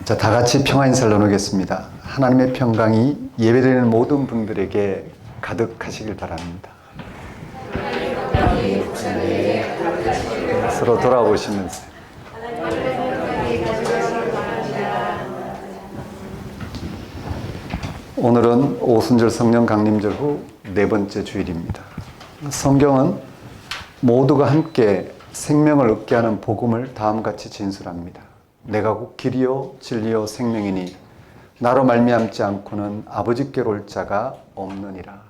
자, 다 같이 평화 인사를 나누겠습니다. 하나님의 평강이 예배드리는 모든 분들에게 가득하시길 바랍니다. 서로 돌아보시면서 오늘은 오순절 성령 강림절 후 네 번째 주일입니다. 성경은 모두가 함께 생명을 얻게 하는 복음을 다음같이 진술합니다. 내가 곧 길이요 진리요 생명이니 나로 말미암지 않고는 아버지께로 올 자가 없느니라.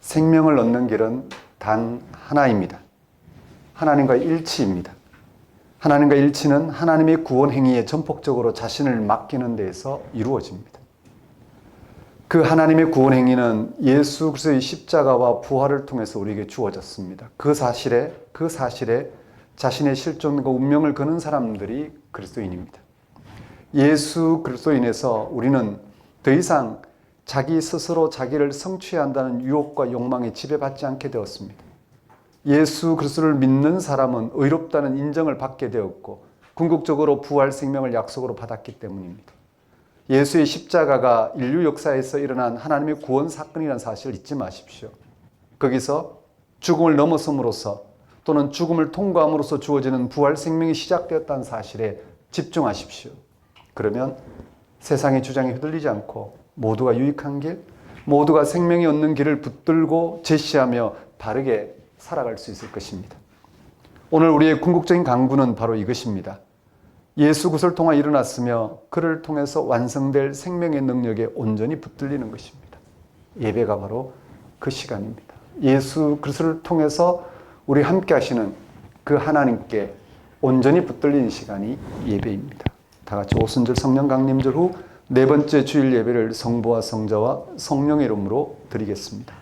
생명을 얻는 길은 단 하나입니다. 하나님과의 일치입니다. 하나님과 일치는 하나님의 구원 행위에 전폭적으로 자신을 맡기는 데에서 이루어집니다. 그 하나님의 구원 행위는 예수 그리스도의 십자가와 부활을 통해서 우리에게 주어졌습니다. 그 사실에 자신의 실존과 운명을 거는 사람들이 그리스도인입니다. 예수 그리스도인에서 우리는 더 이상 자기 스스로 자기를 성취해야 한다는 유혹과 욕망에 지배받지 않게 되었습니다. 예수 그리스도를 믿는 사람은 의롭다는 인정을 받게 되었고 궁극적으로 부활 생명을 약속으로 받았기 때문입니다. 예수의 십자가가 인류 역사에서 일어난 하나님의 구원 사건이라는 사실을 잊지 마십시오. 거기서 죽음을 넘어섬으로써 또는 죽음을 통과함으로써 주어지는 부활 생명이 시작되었다는 사실에 집중하십시오. 그러면 세상의 주장에 휘둘리지 않고 모두가 유익한 길, 모두가 생명이 얻는 길을 붙들고 제시하며 바르게 살아갈 수 있을 것입니다. 오늘 우리의 궁극적인 강구는 바로 이것입니다. 예수 그리스도를 통해 일어났으며 그를 통해서 완성될 생명의 능력에 온전히 붙들리는 것입니다. 예배가 바로 그 시간입니다. 예수 그리스도를 통해서 우리 함께 하시는 그 하나님께 온전히 붙들리는 시간이 예배입니다. 다 같이 오순절 성령 강림절 후 네 번째 주일 예배를 성부와 성자와 성령의 이름으로 드리겠습니다.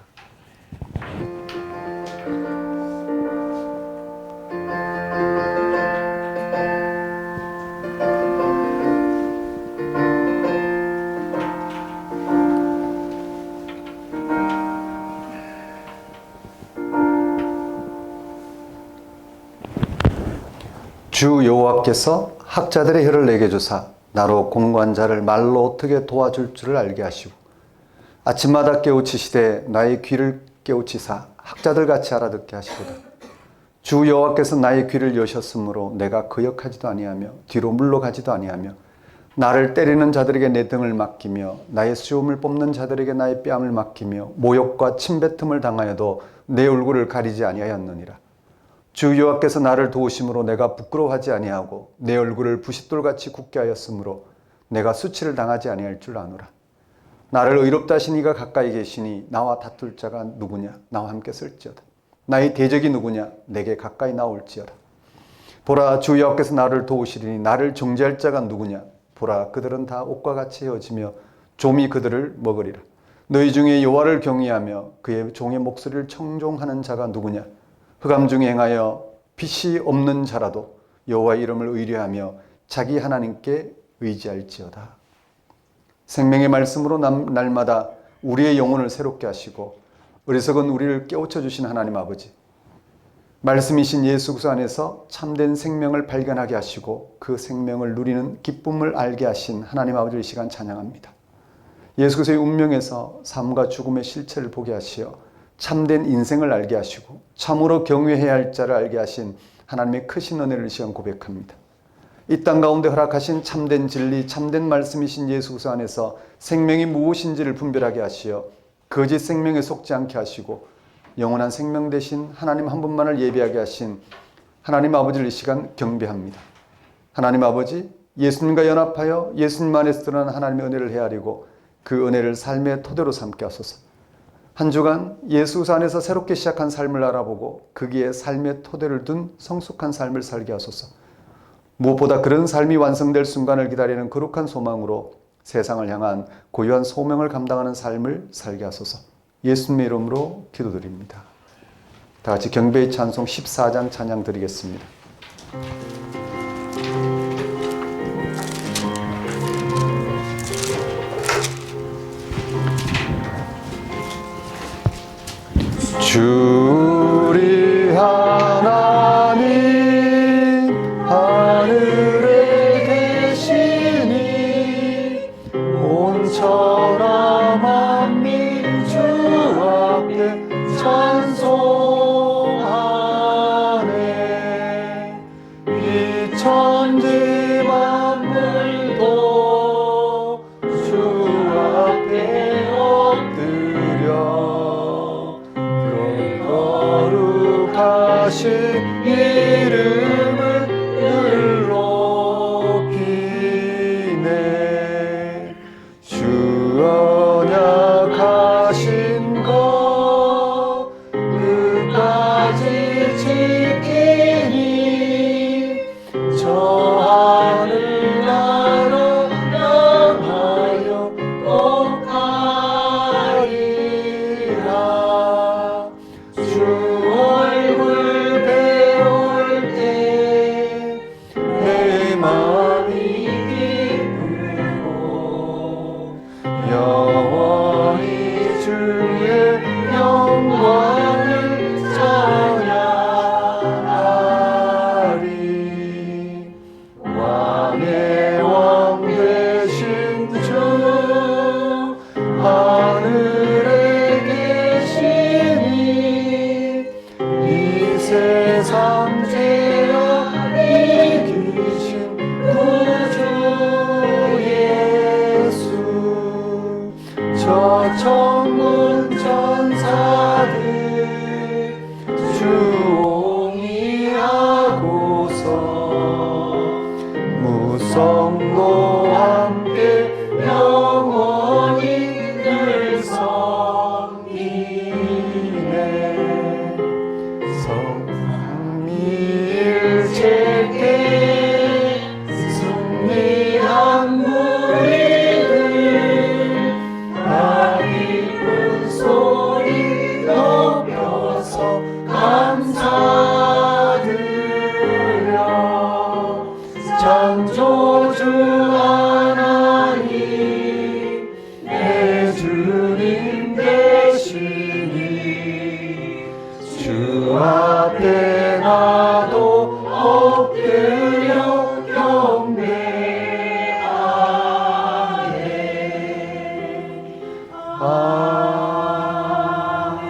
주 여호와께서 학자들의 혀를 내게 주사 나로 공고한 자를 말로 어떻게 도와줄 줄을 알게 하시고 아침마다 깨우치시되 나의 귀를 깨우치사 학자들같이 알아듣게 하시거든. 주 여호와께서 나의 귀를 여셨으므로 내가 거역하지도 아니하며 뒤로 물러가지도 아니하며 나를 때리는 자들에게 내 등을 맡기며 나의 수염을 뽑는 자들에게 나의 뺨을 맡기며 모욕과 침뱉음을 당하여도 내 얼굴을 가리지 아니하였느니라. 주 여호와께서 나를 도우심으로 내가 부끄러워하지 아니하고 내 얼굴을 부싯돌같이 굳게 하였으므로 내가 수치를 당하지 아니할 줄 아노라. 나를 의롭다 하신 이가 가까이 계시니 나와 다툴 자가 누구냐? 나와 함께 쓸지어다. 나의 대적이 누구냐? 내게 가까이 나올지어다. 보라, 주 여호와께서 나를 도우시리니 나를 정죄할 자가 누구냐? 보라, 그들은 다 옷과 같이 헤어지며 좀이 그들을 먹으리라. 너희 중에 여호와를 경외하며 그의 종의 목소리를 청종하는 자가 누구냐? 흑암 중에 행하여 빛이 없는 자라도 여호와의 이름을 의뢰하며 자기 하나님께 의지할지어다. 생명의 말씀으로 날마다 우리의 영혼을 새롭게 하시고 어리석은 우리를 깨우쳐 주신 하나님 아버지, 말씀이신 예수 그리스도 안에서 참된 생명을 발견하게 하시고 그 생명을 누리는 기쁨을 알게 하신 하나님 아버지의 시간 찬양합니다. 예수 그리스도의 운명에서 삶과 죽음의 실체를 보게 하시어 참된 인생을 알게 하시고 참으로 경외해야 할 자를 알게 하신 하나님의 크신 은혜를 시험 고백합니다. 이 땅 가운데 허락하신 참된 진리, 참된 말씀이신 예수 그리스도 안에서 생명이 무엇인지를 분별하게 하시어 거짓 생명에 속지 않게 하시고 영원한 생명 되신 하나님 한 분만을 예배하게 하신 하나님 아버지를 이 시간 경배합니다. 하나님 아버지, 예수님과 연합하여 예수님 안에서 드러난 하나님의 은혜를 헤아리고 그 은혜를 삶의 토대로 삼게 하소서. 한 주간 예수 안에서 새롭게 시작한 삶을 알아보고 거기에 삶의 토대를 둔 성숙한 삶을 살게 하소서. 무엇보다 그런 삶이 완성될 순간을 기다리는 거룩한 소망으로 세상을 향한 고유한 소명을 감당하는 삶을 살게 하소서. 예수님의 이름으로 기도드립니다. 다 같이 경배의 찬송 14장 찬양 드리겠습니다. 주리 하나님 하늘에 계신 천지 만물도 주 앞에 엎드려 그런 거룩하신 이름을 늘 높이네. 주 언약하신 것 끝까지 지키니 저 하늘 나라 향하여 꼭 가리라. 주 얼굴 배울 때 내 마음이 기쁘고 영원히 주의 영광을 찬양하리. 왕의 왕 되신 주 하늘에 계시니 이 세상 죄악 이기신 구주 예수. 저 천군 천사들 주옹이하고서 무성도 함께 영원히 늘 섬기네. 성미일체께 승리한 무리들 나 기쁜 소리 높여서 감사드려. 창조주 하나님 내 주님 되시니 주 앞에 나도 엎드려 경배하네. 아멘.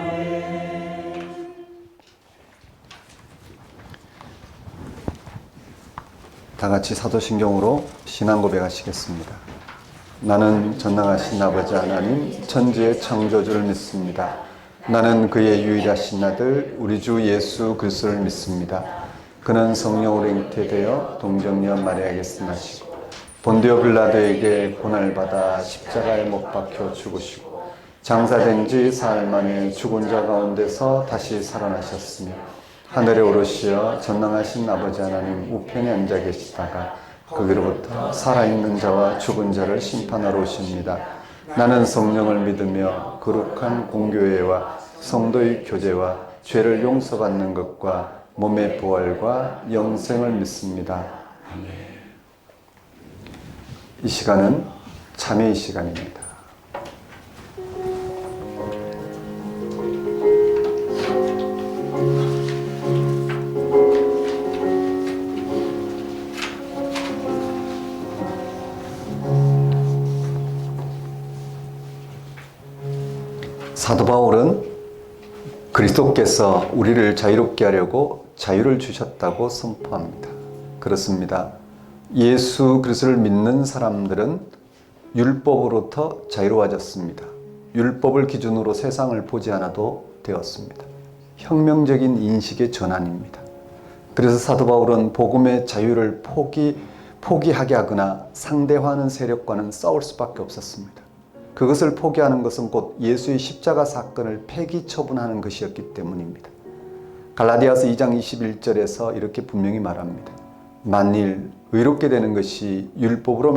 다 같이 사도신경으로 신앙 고백하시겠습니다. 나는 전능하신 아버지 하나님 천지의 창조주를 믿습니다. 나는 그의 유일하신 아들 우리 주 예수 그리스도를 믿습니다. 그는 성령으로 잉태되어 동정녀 마리아에게서 나시고 본디오 빌라도에게 고난을 받아 십자가에 못 박혀 죽으시고 장사된 지 사흘 만에 죽은 자 가운데서 다시 살아나셨으며 하늘에 오르시어 전능하신 아버지 하나님 우편에 앉아 계시다가 거기로부터 살아있는 자와 죽은 자를 심판하러 오십니다. 나는 성령을 믿으며 거룩한 공교회와 성도의 교제와 죄를 용서받는 것과 몸의 부활과 영생을 믿습니다. 아멘. 이 시간은 참회의 시간입니다. 사도 바울은 그리스도께서 우리를 자유롭게 하려고 자유를 주셨다고 선포합니다. 그렇습니다. 예수 그리스도를 믿는 사람들은 율법으로부터 자유로워졌습니다. 율법을 기준으로 세상을 보지 않아도 되었습니다. 혁명적인 인식의 전환입니다. 그래서 사도 바울은 복음의 자유를 포기하게 하거나 상대화하는 세력과는 싸울 수밖에 없었습니다. 그것을 포기하는 것은 곧 예수의 십자가 사건을 폐기 처분하는 것이었기 때문입니다. 갈라디아서 2장 21절에서 이렇게 분명히 말합니다. 만일 의롭게 되는 것이 율법으로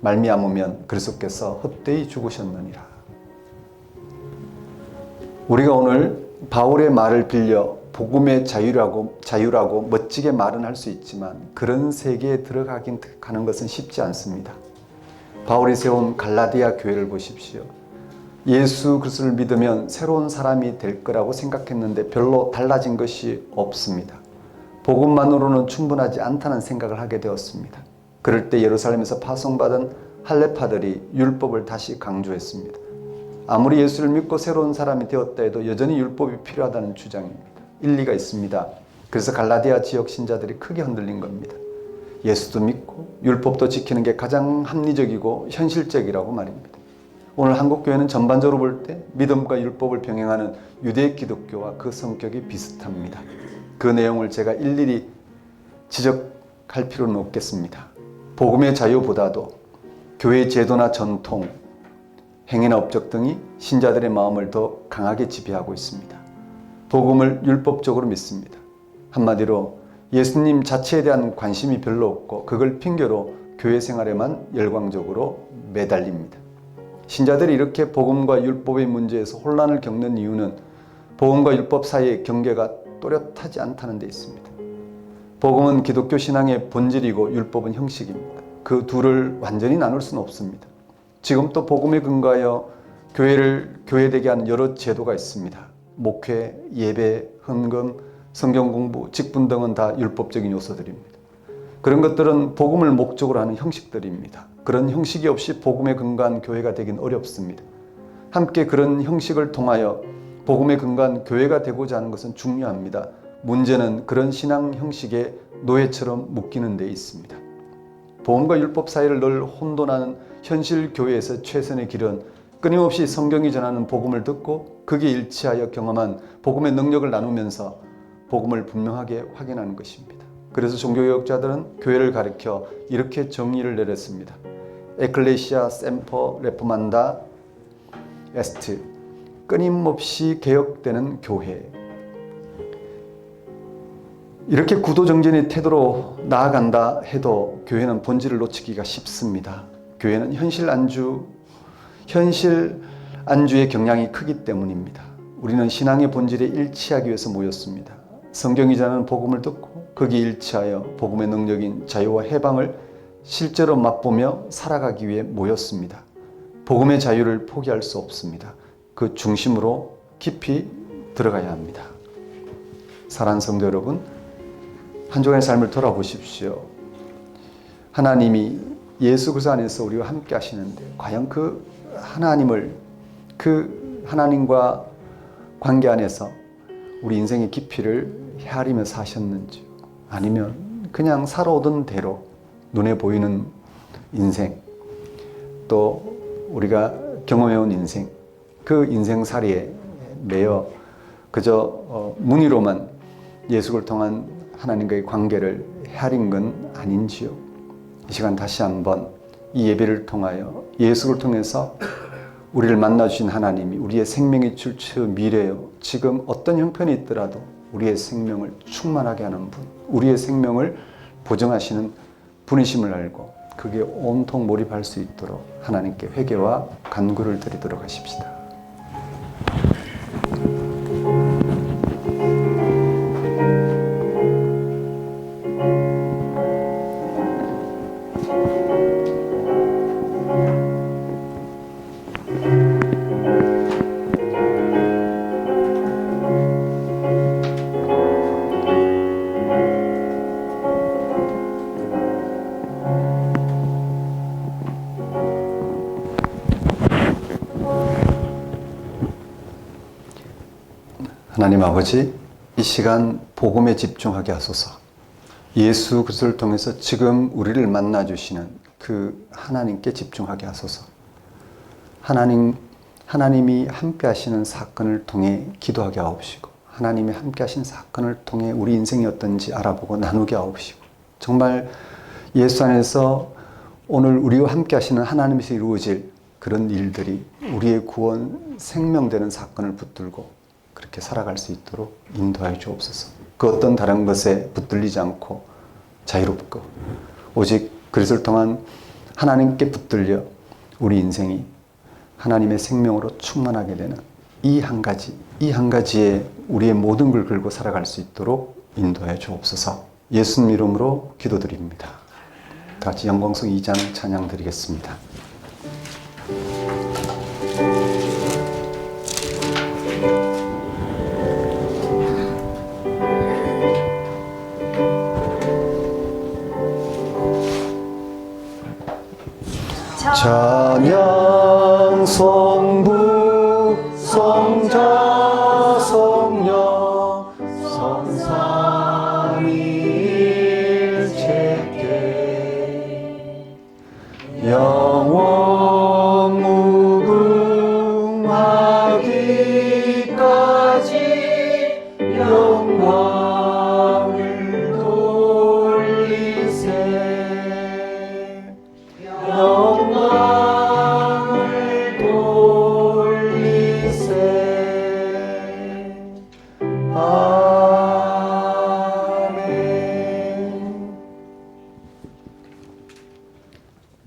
말미암으면 그리스도께서 헛되이 죽으셨느니라. 우리가 오늘 바울의 말을 빌려 복음의 자유라고 멋지게 말은 할 수 있지만 그런 세계에 들어가는 것은 쉽지 않습니다. 바울이 세운 갈라디아 교회를 보십시오. 예수 그리스도를 믿으면 새로운 사람이 될 거라고 생각했는데 별로 달라진 것이 없습니다. 복음만으로는 충분하지 않다는 생각을 하게 되었습니다. 그럴 때 예루살렘에서 파송받은 할례파들이 율법을 다시 강조했습니다. 아무리 예수를 믿고 새로운 사람이 되었다 해도 여전히 율법이 필요하다는 주장입니다. 일리가 있습니다. 그래서 갈라디아 지역 신자들이 크게 흔들린 겁니다. 예수도 믿고 율법도 지키는 게 가장 합리적이고 현실적이라고 말입니다. 오늘 한국교회는 전반적으로 볼 때 믿음과 율법을 병행하는 유대 기독교와 그 성격이 비슷합니다. 그 내용을 제가 일일이 지적할 필요는 없겠습니다. 복음의 자유보다도 교회 제도나 전통, 행위나 업적 등이 신자들의 마음을 더 강하게 지배하고 있습니다. 복음을 율법적으로 믿습니다. 한마디로 예수님 자체에 대한 관심이 별로 없고 그걸 핑계로 교회 생활에만 열광적으로 매달립니다. 신자들이 이렇게 복음과 율법의 문제에서 혼란을 겪는 이유는 복음과 율법 사이의 경계가 또렷하지 않다는 데 있습니다. 복음은 기독교 신앙의 본질이고 율법은 형식입니다. 그 둘을 완전히 나눌 수는 없습니다. 지금 또 복음에 근거하여 교회를 교회되게 하는 여러 제도가 있습니다. 목회, 예배, 헌금, 성경 공부, 직분 등은 다 율법적인 요소들입니다. 그런 것들은 복음을 목적으로 하는 형식들입니다. 그런 형식이 없이 복음에 근거한 교회가 되긴 어렵습니다. 함께 그런 형식을 통하여 복음에 근거한 교회가 되고자 하는 것은 중요합니다. 문제는 그런 신앙 형식에 노예처럼 묶이는 데 있습니다. 복음과 율법 사이를 늘 혼돈하는 현실 교회에서 최선의 길은 끊임없이 성경이 전하는 복음을 듣고 거기에 일치하여 경험한 복음의 능력을 나누면서 복음을 분명하게 확인하는 것입니다. 그래서 종교개혁자들은 교회를 가리켜 이렇게 정의를 내렸습니다. 에클레시아 셈퍼 레포만다 에스트, 끊임없이 개혁되는 교회. 이렇게 구도정전의 태도로 나아간다 해도 교회는 본질을 놓치기가 쉽습니다. 교회는 현실 안주의 경향이 크기 때문입니다. 우리는 신앙의 본질에 일치하기 위해서 모였습니다. 성경이 전하는 복음을 듣고 거기에 일치하여 복음의 능력인 자유와 해방을 실제로 맛보며 살아가기 위해 모였습니다. 복음의 자유를 포기할 수 없습니다. 그 중심으로 깊이 들어가야 합니다. 사랑하는 성도 여러분, 한 주간의 삶을 돌아보십시오. 하나님이 예수 그리스도 안에서 우리와 함께 하시는데 과연 그 하나님과 관계 안에서 우리 인생의 깊이를 헤아리며 사셨는지, 아니면 그냥 살아오던 대로 눈에 보이는 인생, 또 우리가 경험해온 인생, 그 인생살이에 매여 그저 문의로만 예수를 통한 하나님과의 관계를 헤아린 건 아닌지요. 이 시간 다시 한번 이 예배를 통하여 예수를 통해서 우리를 만나주신 하나님이 우리의 생명의 출처 미래요, 지금 어떤 형편이 있더라도 우리의 생명을 충만하게 하는 분, 우리의 생명을 보증하시는 분이심을 알고 그게 온통 몰입할 수 있도록 하나님께 회개와 간구를 드리도록 하십시다. 하나님 아버지, 이 시간 복음에 집중하게 하소서. 예수 그리스도를 통해서 지금 우리를 만나주시는 그 하나님께 집중하게 하소서. 하나님이 함께 하시는 사건을 통해 기도하게 하옵시고, 하나님이 함께 하신 사건을 통해 우리 인생이 어떤지 알아보고 나누게 하옵시고, 정말 예수 안에서 오늘 우리와 함께 하시는 하나님에서 이루어질 그런 일들이 우리의 구원, 생명되는 사건을 붙들고 그렇게 살아갈 수 있도록 인도하여 주옵소서. 그 어떤 다른 것에 붙들리지 않고 자유롭고 오직 그리스도를 통한 하나님께 붙들려 우리 인생이 하나님의 생명으로 충만하게 되는 이 한 가지에 우리의 모든 걸 걸고 살아갈 수 있도록 인도하여 주옵소서. 예수님 이름으로 기도드립니다. 다 같이 영광성 2장 찬양 드리겠습니다. 찬양 성부 성자 성령 성삼일체께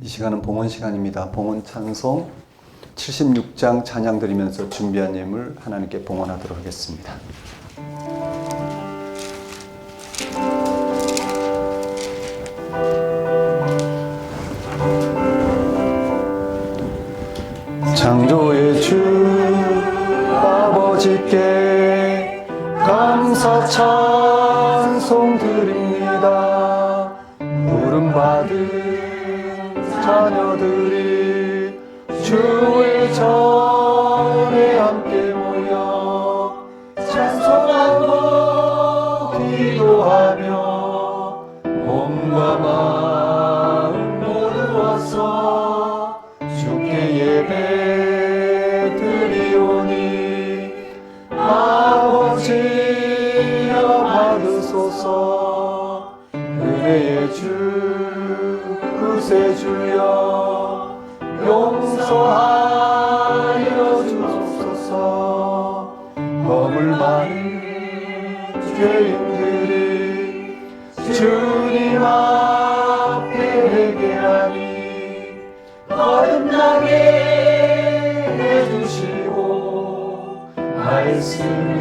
이 시간은 봉헌 시간입니다. 봉헌 찬송 76장 찬양 드리면서 준비한 예물 하나님께 봉헌하도록 하겠습니다. 창조의 주 아버지께 감사 찬송 드립니다. 부름받은 자녀들이 주의 전에 함께 모여 찬송하고 기도하며 몸과 마음 모두어서 주께 예배 드리오니 아버지여 받으소서. 은혜의 주 구세주여 용서하여 주옵소서. 허물 많은 죄인들이 주님 앞에 회개하니 거듭나게 해주시고 말씀으로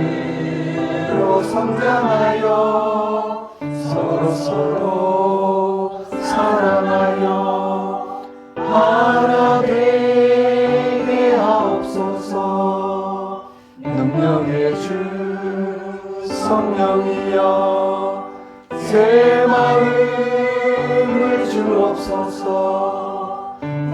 성장하여 서로 사랑하여 하나 되게 하옵소서. 능력의 주 성령이여 새 마음을 주옵소서.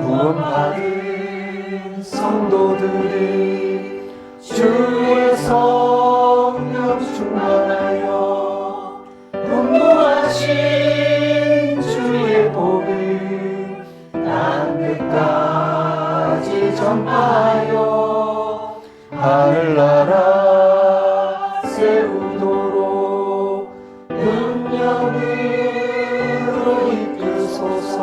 구원받은 성도들이 주의 성령 충만하여 분부하신 주의 복을 땅끝까지 전파하여 하늘나라 세우도록 능력으로 이끌소서.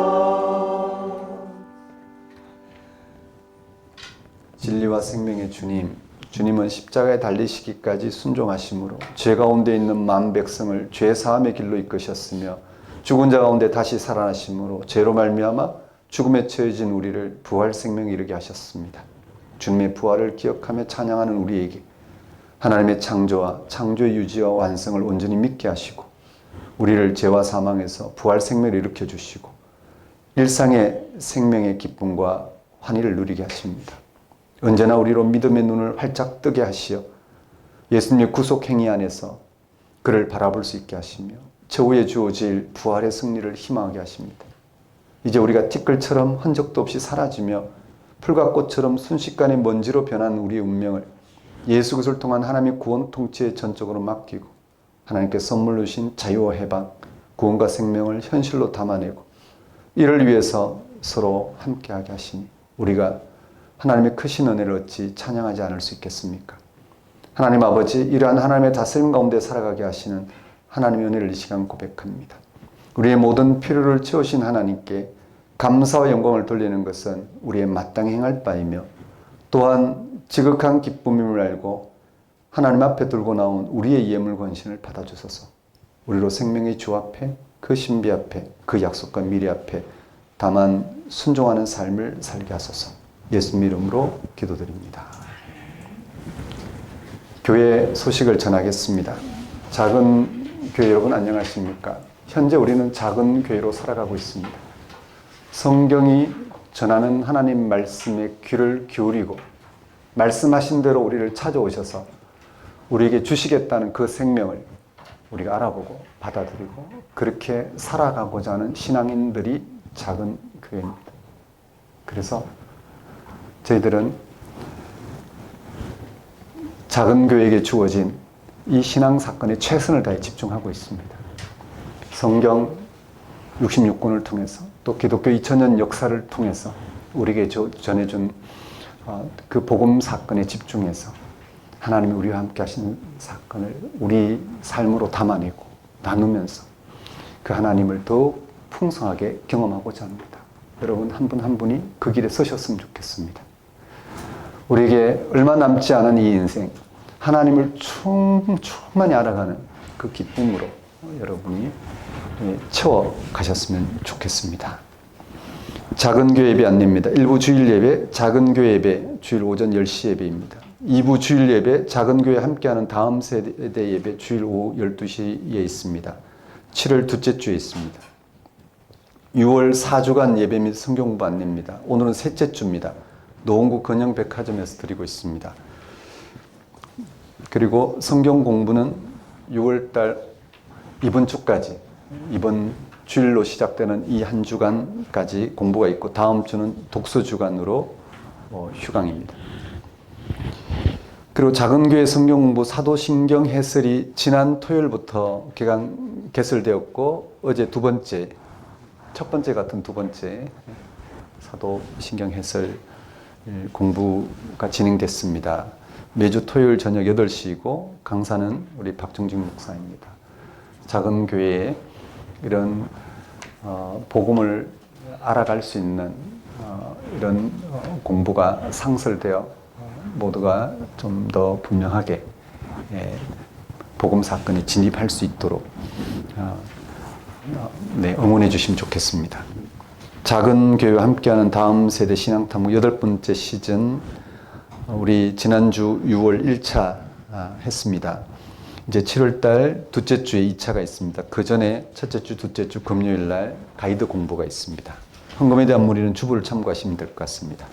진리와 생명의 주님은 십자가에 달리시기까지 순종하심으로 죄 가운데 있는 만 백성을 죄 사함의 길로 이끄셨으며 죽은 자 가운데 다시 살아나심으로 죄로 말미암아 죽음에 처해진 우리를 부활 생명에 이르게 하셨습니다. 주님의 부활을 기억하며 찬양하는 우리에게 하나님의 창조와 창조의 유지와 완성을 온전히 믿게 하시고 우리를 죄와 사망에서 부활 생명을 일으켜 주시고 일상의 생명의 기쁨과 환희를 누리게 하십니다. 언제나 우리로 믿음의 눈을 활짝 뜨게 하시어 예수님의 구속 행위 안에서 그를 바라볼 수 있게 하시며 저후에 주어질 부활의 승리를 희망하게 하십니다. 이제 우리가 티끌처럼 흔적도 없이 사라지며 풀과 꽃처럼 순식간에 먼지로 변한 우리의 운명을 예수 그리스도를 통한 하나님의 구원 통치에 전적으로 맡기고 하나님께 선물로 주신 자유와 해방, 구원과 생명을 현실로 담아내고 이를 위해서 서로 함께하게 하시니 우리가 하나님의 크신 은혜를 어찌 찬양하지 않을 수 있겠습니까? 하나님 아버지, 이러한 하나님의 다스림 가운데 살아가게 하시는 하나님의 은혜를 이 시간 고백합니다. 우리의 모든 필요를 채우신 하나님께 감사와 영광을 돌리는 것은 우리의 마땅히 행할 바이며 또한 지극한 기쁨임을 알고 하나님 앞에 들고 나온 우리의 예물 권신을 받아주소서. 우리로 생명의 주 앞에, 그 신비 앞에, 그 약속과 미래 앞에 다만 순종하는 삶을 살게 하소서. 예수님 이름으로 기도드립니다. 교회 소식을 전하겠습니다. 작은 교회 여러분 안녕하십니까? 현재 우리는 작은 교회로 살아가고 있습니다. 성경이 전하는 하나님 말씀에 귀를 기울이고 말씀하신 대로 우리를 찾아오셔서 우리에게 주시겠다는 그 생명을 우리가 알아보고 받아들이고 그렇게 살아가고자 하는 신앙인들이 작은 교회입니다. 그래서 저희들은 작은 교회에게 주어진 이 신앙 사건에 최선을 다해 집중하고 있습니다. 성경 66권을 통해서 또 기독교 2000년 역사를 통해서 우리에게 전해준 그 복음 사건에 집중해서 하나님이 우리와 함께 하시는 사건을 우리 삶으로 담아내고 나누면서 그 하나님을 더욱 풍성하게 경험하고자 합니다. 여러분 한 분 한 분이 그 길에 서셨으면 좋겠습니다. 우리에게 얼마 남지 않은 이 인생, 하나님을 충만히 알아가는 그 기쁨으로 여러분이 채워 가셨으면 좋겠습니다. 작은 교회 예배 안내입니다. 1부 주일 예배, 작은 교회 예배, 주일 오전 10시 예배입니다. 2부 주일 예배, 작은 교회 함께하는 다음 세대 예배, 주일 오후 12시에 있습니다. 7월 둘째 주에 있습니다. 6월 4주간 예배 및 성경 공부 안내입니다. 오늘은 셋째 주입니다. 노원구 건영백화점에서 드리고 있습니다. 그리고 성경 공부는 6월달 이번 주까지, 이번 주일로 시작되는 이 한 주간까지 공부가 있고 다음 주는 독서 주간으로 휴강입니다. 그리고 작은교회 성경공부 사도신경 해설이 지난 토요일부터 개설되었고 어제 두 번째, 첫 번째 같은 두 번째 사도신경 해설 공부가 진행됐습니다. 매주 토요일 저녁 8시이고 강사는 우리 박정직 목사입니다. 작은 교회에 이런 복음을 알아갈 수 있는 이런 공부가 상설되어 모두가 좀 더 분명하게 복음 사건에 진입할 수 있도록 응원해 주시면 좋겠습니다. 작은 교회와 함께하는 다음 세대 신앙탐구 8번째 시즌 우리 지난주 6월 1차 했습니다. 이제 7월달 둘째 주에 2차가 있습니다. 그 전에 첫째 주, 둘째 주 금요일 날 가이드 공부가 있습니다. 헌금에 대한 문의는 주부를 참고하시면 될 것 같습니다.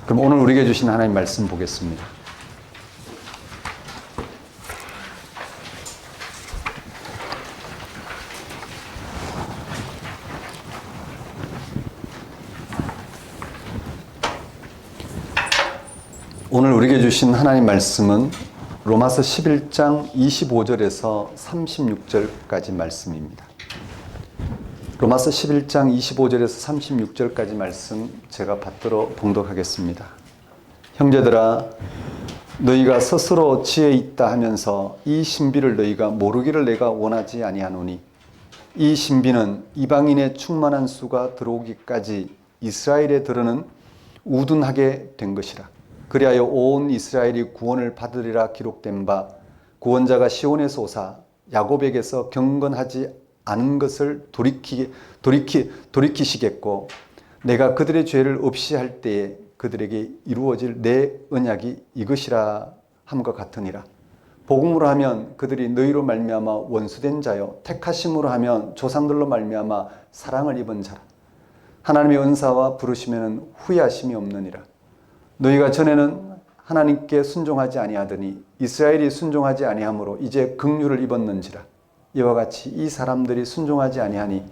그럼 오늘 우리에게 주신 하나님 말씀 보겠습니다. 오늘 우리에게 주신 하나님 말씀은 로마서 11장 25절에서 36절까지 말씀입니다. 로마서 11장 25절에서 36절까지 말씀 제가 받들어 봉독하겠습니다. 형제들아, 너희가 스스로 지혜 있다 하면서 이 신비를 너희가 모르기를 내가 원하지 아니하노니 이 신비는 이방인의 충만한 수가 들어오기까지 이스라엘에 들으는 우둔하게 된 것이라. 그리하여 온 이스라엘이 구원을 받으리라 기록된 바 구원자가 시온에서 오사 야곱에게서 경건하지 않은 것을 돌이키시겠고 내가 그들의 죄를 없이 할 때에 그들에게 이루어질 내 언약이 이것이라 함과 같으니라. 복음으로 하면 그들이 너희로 말미암아 원수된 자요 택하심으로 하면 조상들로 말미암아 사랑을 입은 자라. 하나님의 은사와 부르시면 후회하심이 없느니라. 너희가 전에는 하나님께 순종하지 아니하더니 이스라엘이 순종하지 아니하므로 이제 긍휼을 입었는지라. 이와 같이 이 사람들이 순종하지 아니하니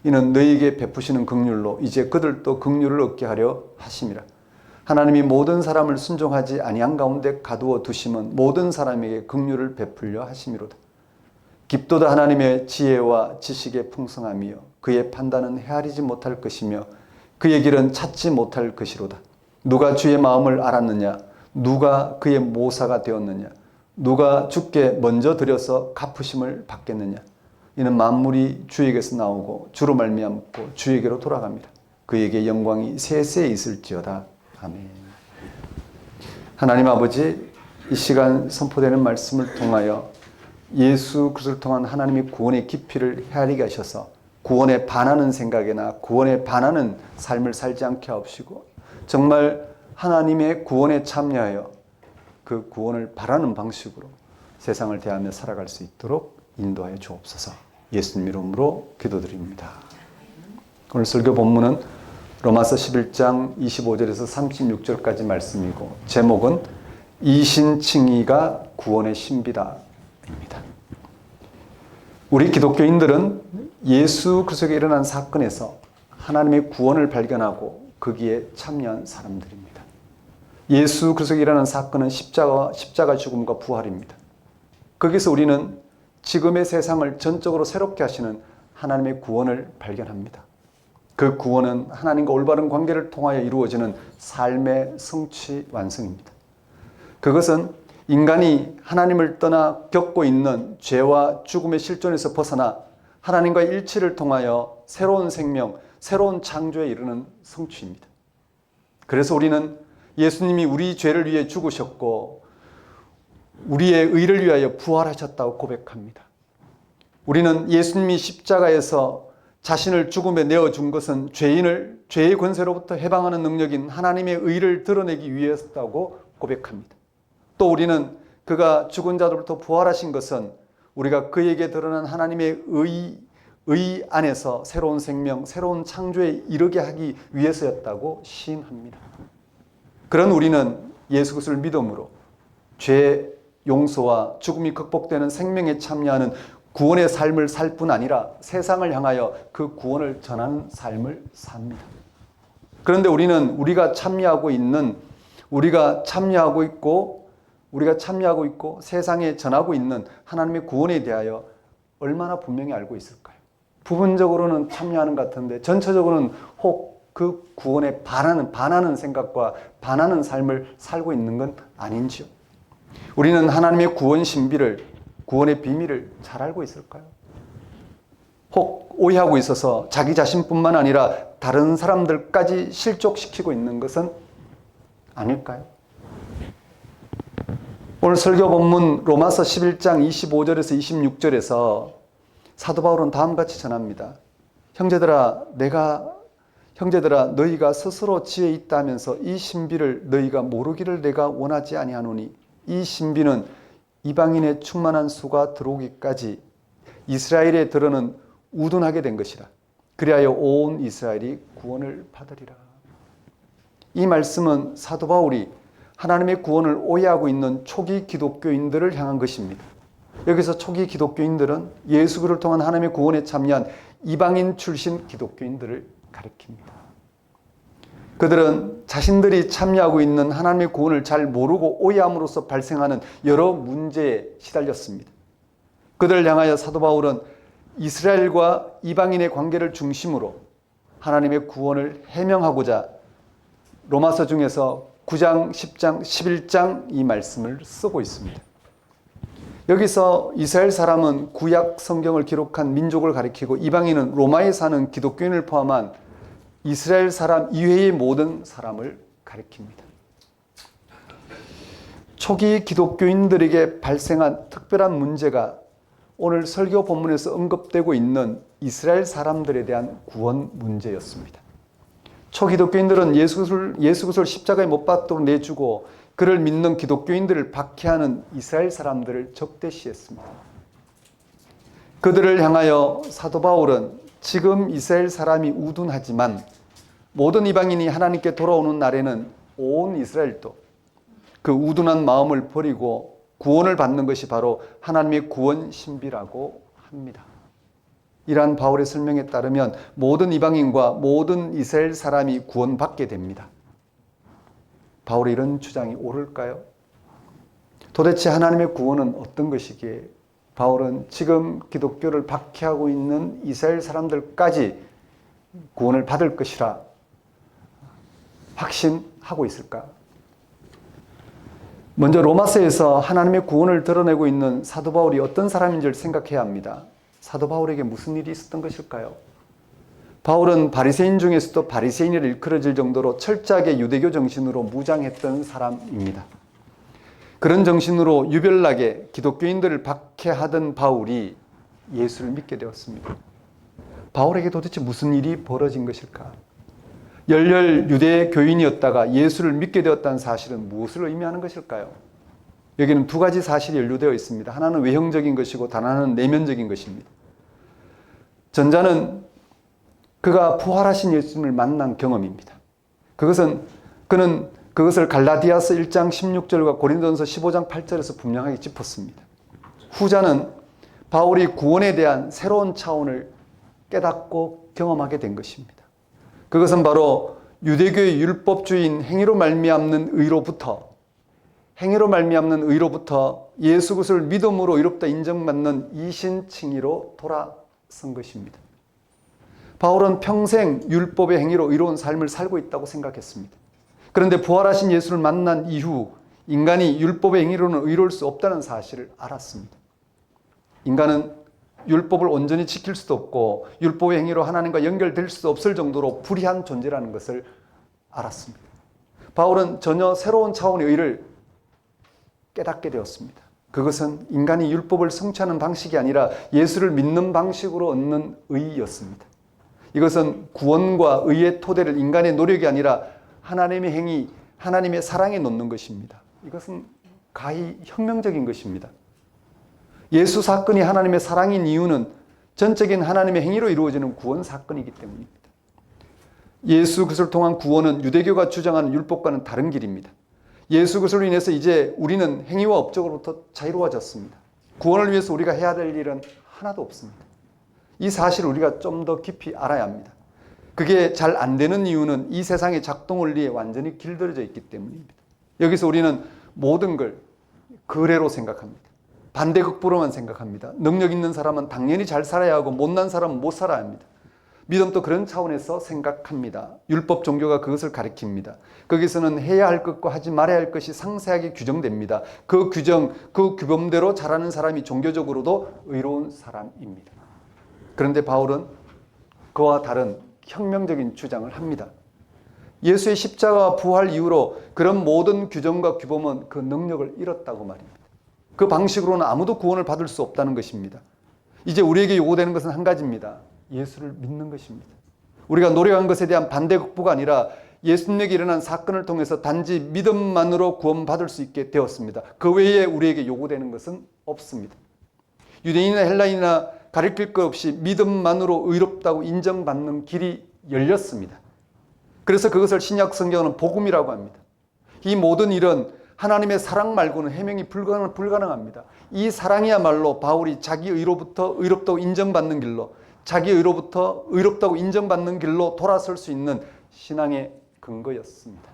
이는 너희에게 베푸시는 긍휼로 이제 그들도 긍휼을 얻게 하려 하심이라. 하나님이 모든 사람을 순종하지 아니한 가운데 가두어 두심은 모든 사람에게 긍휼을 베풀려 하심이로다. 깊도다 하나님의 지혜와 지식의 풍성함이요 그의 판단은 헤아리지 못할 것이며 그의 길은 찾지 못할 것이로다. 누가 주의 마음을 알았느냐? 누가 그의 모사가 되었느냐? 누가 주께 먼저 드려서 갚으심을 받겠느냐? 이는 만물이 주에게서 나오고 주로 말미암고 주에게로 돌아갑니다. 그에게 영광이 세세 있을지어다. 아멘. 하나님 아버지, 이 시간 선포되는 말씀을 통하여 예수 그리스도를 통한 하나님의 구원의 깊이를 헤아리게 하셔서 구원에 반하는 생각이나 구원에 반하는 삶을 살지 않게 하옵시고 정말 하나님의 구원에 참여하여 그 구원을 바라는 방식으로 세상을 대하며 살아갈 수 있도록 인도하여 주옵소서. 예수님 이름으로 기도드립니다. 오늘 설교 본문은 로마서 11장 25절에서 36절까지 말씀이고 제목은 이신칭의가 구원의 신비다 입니다. 우리 기독교인들은 예수 그리스도에게 일어난 사건에서 하나님의 구원을 발견하고 거기에 참여한 사람들입니다. 예수 그리스도에게 일어난 사건은 십자가 죽음과 부활입니다. 거기서 우리는 지금의 세상을 전적으로 새롭게 하시는 하나님의 구원을 발견합니다. 그 구원은 하나님과 올바른 관계를 통하여 이루어지는 삶의 성취 완성입니다. 그것은 인간이 하나님을 떠나 겪고 있는 죄와 죽음의 실존에서 벗어나 하나님과의 일치를 통하여 새로운 생명, 새로운 창조에 이르는 성취입니다. 그래서 우리는 예수님이 우리 죄를 위해 죽으셨고 우리의 의를 위하여 부활하셨다고 고백합니다. 우리는 예수님이 십자가에서 자신을 죽음에 내어준 것은 죄인을 죄의 권세로부터 해방하는 능력인 하나님의 의를 드러내기 위해서였다고 고백합니다. 또 우리는 그가 죽은 자들부터 부활하신 것은 우리가 그에게 드러난 하나님의 의 안에서 새로운 생명, 새로운 창조에 이르게 하기 위해서였다고 시인합니다. 그런 우리는 예수 그리스도를 믿음으로 죄 용서와 죽음이 극복되는 생명에 참여하는 구원의 삶을 살 뿐 아니라 세상을 향하여 그 구원을 전하는 삶을 삽니다. 그런데 우리는 우리가 참여하고 있고 세상에 전하고 있는 하나님의 구원에 대하여 얼마나 분명히 알고 있을까요? 부분적으로는 참여하는 것 같은데 전체적으로는 혹 그 구원에 반하는 생각과 반하는 삶을 살고 있는 건 아닌지요? 우리는 하나님의 구원 신비를, 구원의 비밀을 잘 알고 있을까요? 혹 오해하고 있어서 자기 자신뿐만 아니라 다른 사람들까지 실족시키고 있는 것은 아닐까요? 오늘 설교 본문 로마서 11장 25절에서 26절에서 사도 바울은 다음과 같이 전합니다. 형제들아 너희가 스스로 지혜 있다 하면서 이 신비를 너희가 모르기를 내가 원하지 아니하노니 이 신비는 이방인의 충만한 수가 들어오기까지 이스라엘에 들어는 우둔하게 된 것이라. 그리하여 온 이스라엘이 구원을 받으리라. 이 말씀은 사도 바울이 하나님의 구원을 오해하고 있는 초기 기독교인들을 향한 것입니다. 여기서 초기 기독교인들은 예수 그리스도를 통한 하나님의 구원에 참여한 이방인 출신 기독교인들을 가리킵니다. 그들은 자신들이 참여하고 있는 하나님의 구원을 잘 모르고 오해함으로써 발생하는 여러 문제에 시달렸습니다. 그들을 향하여 사도 바울은 이스라엘과 이방인의 관계를 중심으로 하나님의 구원을 해명하고자 로마서 중에서 9장, 10장, 11장 이 말씀을 쓰고 있습니다. 여기서 이스라엘 사람은 구약 성경을 기록한 민족을 가리키고 이방인은 로마에 사는 기독교인을 포함한 이스라엘 사람 이외의 모든 사람을 가리킵니다. 초기 기독교인들에게 발생한 특별한 문제가 오늘 설교 본문에서 언급되고 있는 이스라엘 사람들에 대한 구원 문제였습니다. 초기독교인들은 예수 그리스도를 십자가에 못 박도록 내주고 그를 믿는 기독교인들을 박해하는 이스라엘 사람들을 적대시했습니다. 그들을 향하여 사도 바울은 지금 이스라엘 사람이 우둔하지만 모든 이방인이 하나님께 돌아오는 날에는 온 이스라엘도 그 우둔한 마음을 버리고 구원을 받는 것이 바로 하나님의 구원 신비라고 합니다. 이러한 바울의 설명에 따르면 모든 이방인과 모든 이스라엘 사람이 구원받게 됩니다. 바울의 이런 주장이 옳을까요? 도대체 하나님의 구원은 어떤 것이기에 바울은 지금 기독교를 박해하고 있는 이스라엘 사람들까지 구원을 받을 것이라 확신하고 있을까? 먼저 로마서에서 하나님의 구원을 드러내고 있는 사도 바울이 어떤 사람인지를 생각해야 합니다. 사도 바울에게 무슨 일이 있었던 것일까요? 바울은 바리새인 중에서도 바리새인을 일컬어질 정도로 철저하게 유대교 정신으로 무장했던 사람입니다. 그런 정신으로 유별나게 기독교인들을 박해하던 바울이 예수를 믿게 되었습니다. 바울에게 도대체 무슨 일이 벌어진 것일까? 열렬 유대 교인이었다가 예수를 믿게 되었다는 사실은 무엇을 의미하는 것일까요? 여기는 두 가지 사실이 연루되어 있습니다. 하나는 외형적인 것이고 다른 하나는 내면적인 것입니다. 전자는 그가 부활하신 예수님을 만난 경험입니다. 그는 그것을 갈라디아서 1장 16절과 고린도전서 15장 8절에서 분명하게 짚었습니다. 후자는 바울이 구원에 대한 새로운 차원을 깨닫고 경험하게 된 것입니다. 그것은 바로 유대교의 율법주의인 행위로 말미암는 의로부터 예수 그리스도를 믿음으로 의롭다 인정받는 이신칭의로 돌아선 것입니다. 바울은 평생 율법의 행위로 의로운 삶을 살고 있다고 생각했습니다. 그런데 부활하신 예수를 만난 이후 인간이 율법의 행위로는 의로울 수 없다는 사실을 알았습니다. 인간은 율법을 온전히 지킬 수도 없고 율법의 행위로 하나님과 연결될 수 없을 정도로 불의한 존재라는 것을 알았습니다. 바울은 전혀 새로운 차원의 의를 깨닫게 되었습니다. 그것은 인간이 율법을 성취하는 방식이 아니라 예수를 믿는 방식으로 얻는 의였습니다. 이것은 구원과 의의 토대를 인간의 노력이 아니라 하나님의 행위, 하나님의 사랑에 놓는 것입니다. 이것은 가히 혁명적인 것입니다. 예수 사건이 하나님의 사랑인 이유는 전적인 하나님의 행위로 이루어지는 구원 사건이기 때문입니다. 예수 그리스도를 통한 구원은 유대교가 주장하는 율법과는 다른 길입니다. 예수 그리스도로 인해서 이제 우리는 행위와 업적으로부터 자유로워졌습니다. 구원을 위해서 우리가 해야 될 일은 하나도 없습니다. 이 사실을 우리가 좀 더 깊이 알아야 합니다. 그게 잘 안 되는 이유는 이 세상의 작동 원리에 완전히 길들여져 있기 때문입니다. 여기서 우리는 모든 걸 거래로 생각합니다. 반대극부로만 생각합니다. 능력 있는 사람은 당연히 잘 살아야 하고 못난 사람은 못 살아야 합니다. 믿음도 그런 차원에서 생각합니다. 율법 종교가 그것을 가리킵니다. 거기서는 해야 할 것과 하지 말아야 할 것이 상세하게 규정됩니다. 그 규정, 그 규범대로 자라는 사람이 종교적으로도 의로운 사람입니다. 그런데 바울은 그와 다른 혁명적인 주장을 합니다. 예수의 십자가와 부활 이후로 그런 모든 규정과 규범은 그 능력을 잃었다고 말입니다. 그 방식으로는 아무도 구원을 받을 수 없다는 것입니다. 이제 우리에게 요구되는 것은 한 가지입니다. 예수를 믿는 것입니다. 우리가 노력한 것에 대한 반대 극부가 아니라 예수님에게 일어난 사건을 통해서 단지 믿음만으로 구원받을 수 있게 되었습니다. 그 외에 우리에게 요구되는 것은 없습니다. 유대인이나 헬라인이나 가리킬 것 없이 믿음만으로 의롭다고 인정받는 길이 열렸습니다. 그래서 그것을 신약 성경은 복음이라고 합니다. 이 모든 일은 하나님의 사랑 말고는 해명이 불가능합니다. 이 사랑이야말로 바울이 자기 의로부터 의롭다고 인정받는 길로, 자기 의로부터 의롭다고 인정받는 길로 돌아설 수 있는 신앙의 근거였습니다.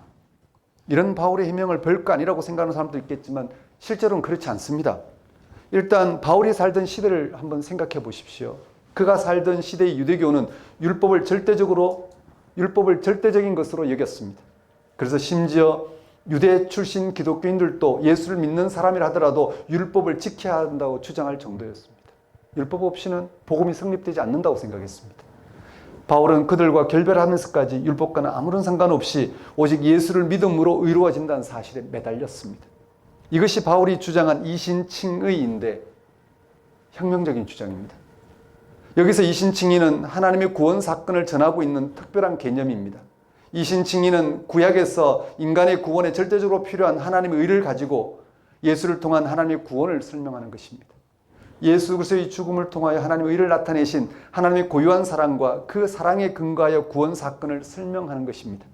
이런 바울의 해명을 별거 아니라고 생각하는 사람도 있겠지만 실제로는 그렇지 않습니다. 일단 바울이 살던 시대를 한번 생각해 보십시오. 그가 살던 시대의 유대교는 율법을 절대적인 것으로 여겼습니다. 그래서 심지어 유대 출신 기독교인들도 예수를 믿는 사람이라 하더라도 율법을 지켜야 한다고 주장할 정도였습니다. 율법 없이는 복음이 성립되지 않는다고 생각했습니다. 바울은 그들과 결별하면서까지 율법과는 아무런 상관없이 오직 예수를 믿음으로 의로워진다는 사실에 매달렸습니다. 이것이 바울이 주장한 이신칭의인데 혁명적인 주장입니다. 여기서 이신칭의는 하나님의 구원 사건을 전하고 있는 특별한 개념입니다. 이신칭의는 구약에서 인간의 구원에 절대적으로 필요한 하나님의 의를 가지고 예수를 통한 하나님의 구원을 설명하는 것입니다. 예수 그리스도의 죽음을 통하여 하나님의 의를 나타내신 하나님의 고유한 사랑과 그 사랑에 근거하여 구원 사건을 설명하는 것입니다.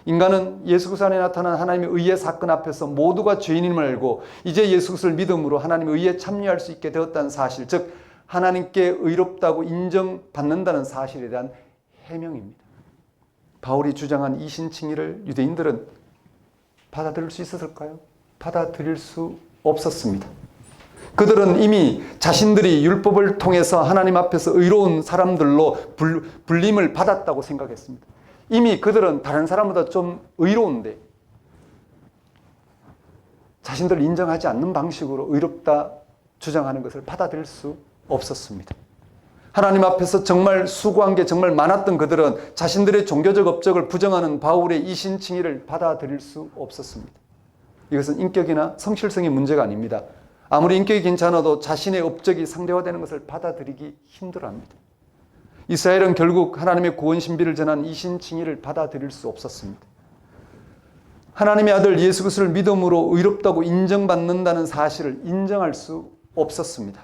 인간은 예수 그리스도 안에 나타난 하나님의 의의 사건 앞에서 모두가 죄인임을 알고 이제 예수 그리스도를 믿음으로 하나님의 의에 참여할 수 있게 되었다는 사실, 즉 하나님께 의롭다고 인정받는다는 사실에 대한 해명입니다. 바울이 주장한 이신칭의를 유대인들은 받아들일 수 있었을까요? 받아들일 수 없었습니다. 그들은 이미 자신들이 율법을 통해서 하나님 앞에서 의로운 사람들로 불림을 받았다고 생각했습니다. 이미 그들은 다른 사람보다 좀 의로운데 자신들을 인정하지 않는 방식으로 의롭다 주장하는 것을 받아들일 수 없었습니다. 하나님 앞에서 정말 수고한 게 정말 많았던 그들은 자신들의 종교적 업적을 부정하는 바울의 이신칭의를 받아들일 수 없었습니다. 이것은 인격이나 성실성의 문제가 아닙니다. 아무리 인격이 괜찮아도 자신의 업적이 상대화되는 것을 받아들이기 힘들어합니다. 이스라엘은 결국 하나님의 구원 신비를 전한 이신칭의를 받아들일 수 없었습니다. 하나님의 아들 예수 그리스도를 믿음으로 의롭다고 인정받는다는 사실을 인정할 수 없었습니다.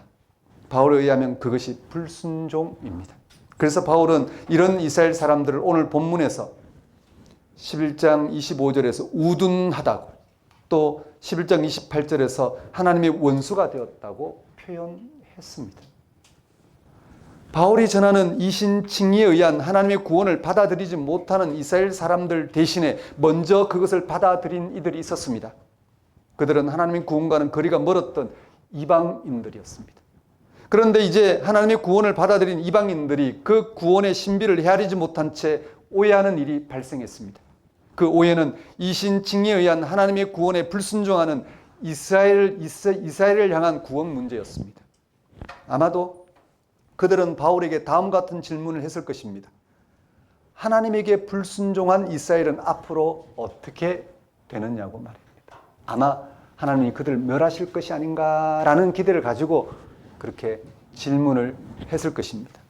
바울에 의하면 그것이 불순종입니다. 그래서 바울은 이런 이스라엘 사람들을 오늘 본문에서 11장 25절에서 우둔하다고, 또 11장 28절에서 하나님의 원수가 되었다고 표현했습니다. 바울이 전하는 이신칭의에 의한 하나님의 구원을 받아들이지 못하는 이스라엘 사람들 대신에 먼저 그것을 받아들인 이들이 있었습니다. 그들은 하나님의 구원과는 거리가 멀었던 이방인들이었습니다. 그런데 이제 하나님의 구원을 받아들인 이방인들이 그 구원의 신비를 헤아리지 못한 채 오해하는 일이 발생했습니다. 그 오해는 이신칭의에 의한 하나님의 구원에 불순종하는 이스라엘을 향한 구원 문제였습니다. 아마도 그들은 바울에게 다음 같은 질문을 했을 것입니다. 하나님에게 불순종한 이스라엘은 앞으로 어떻게 되느냐고 말입니다. 아마 하나님이 그들을 멸하실 것이 아닌가라는 기대를 가지고 그렇게 질문을 했을 것입니다.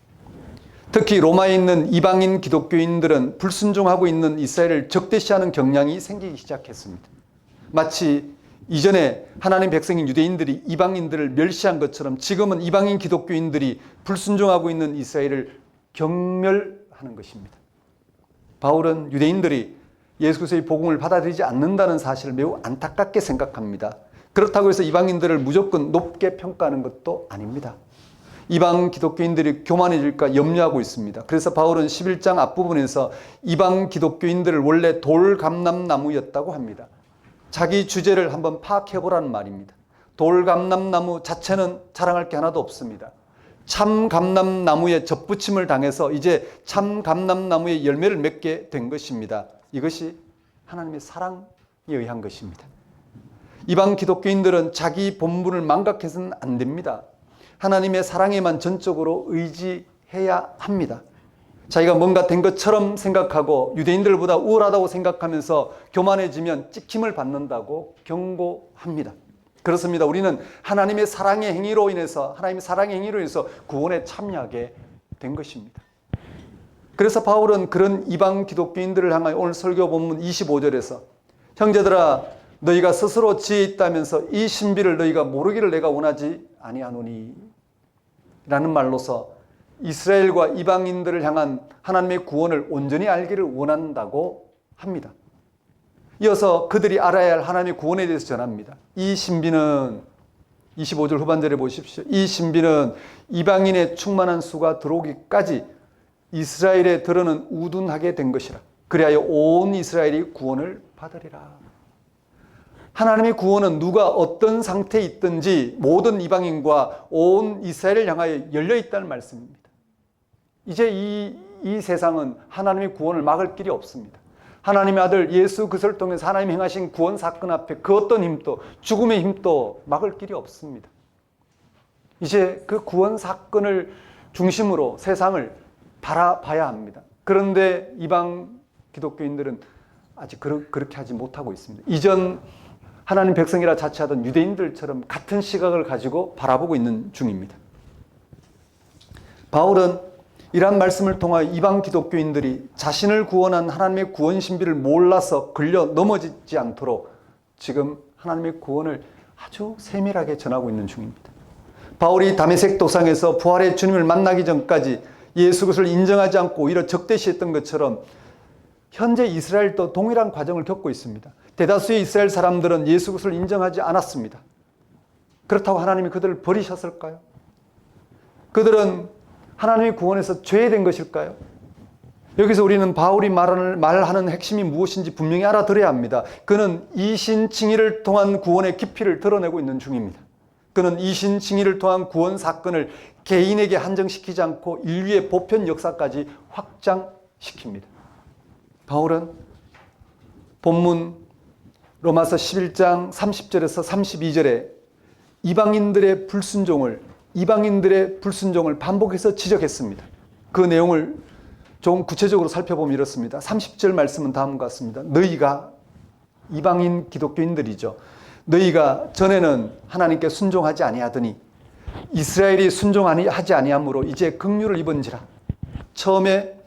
특히 로마에 있는 이방인 기독교인들은 불순종하고 있는 이스라엘을 적대시하는 경향이 생기기 시작했습니다. 마치 이전에 하나님 백성인 유대인들이 이방인들을 멸시한 것처럼 지금은 이방인 기독교인들이 불순종하고 있는 이스라엘을 경멸하는 것입니다. 바울은 유대인들이 예수 그리스도의 복음을 받아들이지 않는다는 사실을 매우 안타깝게 생각합니다. 그렇다고 해서 이방인들을 무조건 높게 평가하는 것도 아닙니다. 이방 기독교인들이 교만해질까 염려하고 있습니다. 그래서 바울은 11장 앞부분에서 이방 기독교인들을 원래 돌감람나무였다고 합니다. 자기 주제를 한번 파악해보라는 말입니다. 돌감람나무 자체는 자랑할 게 하나도 없습니다. 참 감람나무에 접붙임을 당해서 이제 참 감람나무의 열매를 맺게 된 것입니다. 이것이 하나님의 사랑에 의한 것입니다. 이방 기독교인들은 자기 본분을 망각해서는 안 됩니다. 하나님의 사랑에만 전적으로 의지해야 합니다. 자기가 뭔가 된 것처럼 생각하고 유대인들보다 우월하다고 생각하면서 교만해지면 찍힘을 받는다고 경고합니다. 그렇습니다. 우리는 하나님의 사랑의 행위로 인해서 구원에 참여하게 된 것입니다. 그래서 바울은 그런 이방 기독교인들을 향하여 오늘 설교 본문 25절에서 형제들아 너희가 스스로 지혜 있다면서 이 신비를 너희가 모르기를 내가 원하지 아니하노니 라는 말로서 이스라엘과 이방인들을 향한 하나님의 구원을 온전히 알기를 원한다고 합니다. 이어서 그들이 알아야 할 하나님의 구원에 대해서 전합니다. 이 신비는 25절 후반절에 보십시오. 이 신비는 이방인의 충만한 수가 들어오기까지 이스라엘에 들어는 우둔하게 된 것이라. 그리하여 온 이스라엘이 구원을 받으리라. 하나님의 구원은 누가 어떤 상태에 있든지 모든 이방인과 온 이스라엘을 향하여 열려 있다는 말씀입니다. 이제 이 세상은 하나님의 구원을 막을 길이 없습니다. 하나님의 아들 예수 그리스도를 통해서 하나님이 행하신 구원 사건 앞에 그 어떤 힘도 죽음의 힘도 막을 길이 없습니다. 이제 그 구원 사건을 중심으로 세상을 바라봐야 합니다. 그런데 이방 기독교인들은 아직 그렇게 하지 못하고 있습니다. 이전 하나님 백성이라 자처하던 유대인들처럼 같은 시각을 가지고 바라보고 있는 중입니다. 바울은 이러한 말씀을 통하여 이방 기독교인들이 자신을 구원한 하나님의 구원 신비를 몰라서 걸려 넘어지지 않도록 지금 하나님의 구원을 아주 세밀하게 전하고 있는 중입니다. 바울이 다메섹 도상에서 부활의 주님을 만나기 전까지 예수 그리스도를 인정하지 않고 오히려 적대시했던 것처럼 현재 이스라엘도 동일한 과정을 겪고 있습니다. 대다수의 이스라엘 사람들은 예수 그리스도를 인정하지 않았습니다. 그렇다고 하나님이 그들을 버리셨을까요? 그들은 하나님의 구원에서 죄된 것일까요? 여기서 우리는 바울이 말하는 핵심이 무엇인지 분명히 알아들어야 합니다. 그는 이신칭의를 통한 구원의 깊이를 드러내고 있는 중입니다. 그는 이신칭의를 통한 구원 사건을 개인에게 한정시키지 않고 인류의 보편 역사까지 확장시킵니다. 바울은 본문 로마서 11장 30절에서 32절에 이방인들의 불순종을 반복해서 지적했습니다. 그 내용을 좀 구체적으로 살펴보면 이렇습니다. 30절 말씀은 다음과 같습니다. 너희가 이방인 기독교인들이죠. 너희가 전에는 하나님께 순종하지 아니하더니 이스라엘이 순종하지 아니함으로 이제 긍휼을 입은지라. 처음에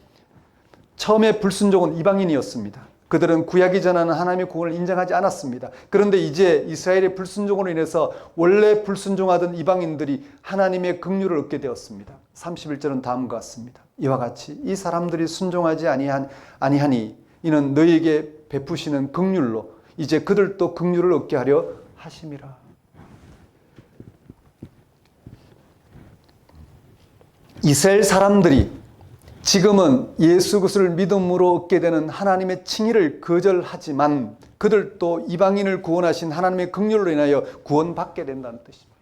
불순종은 이방인이었습니다. 그들은 구약이 전하는 하나님의 구원을 인정하지 않았습니다. 그런데 이제 이스라엘의 불순종으로 인해서 원래 불순종하던 이방인들이 하나님의 긍휼을 얻게 되었습니다. 31절은 다음과 같습니다. 이와 같이 이 사람들이 순종하지 아니하니 이는 너희에게 베푸시는 긍휼로 이제 그들도 긍휼을 얻게 하려 하심이라. 이스라엘 사람들이 지금은 예수 그리스도를 믿음으로 얻게 되는 하나님의 칭의를 거절하지만 그들도 이방인을 구원하신 하나님의 긍휼로 인하여 구원받게 된다는 뜻입니다.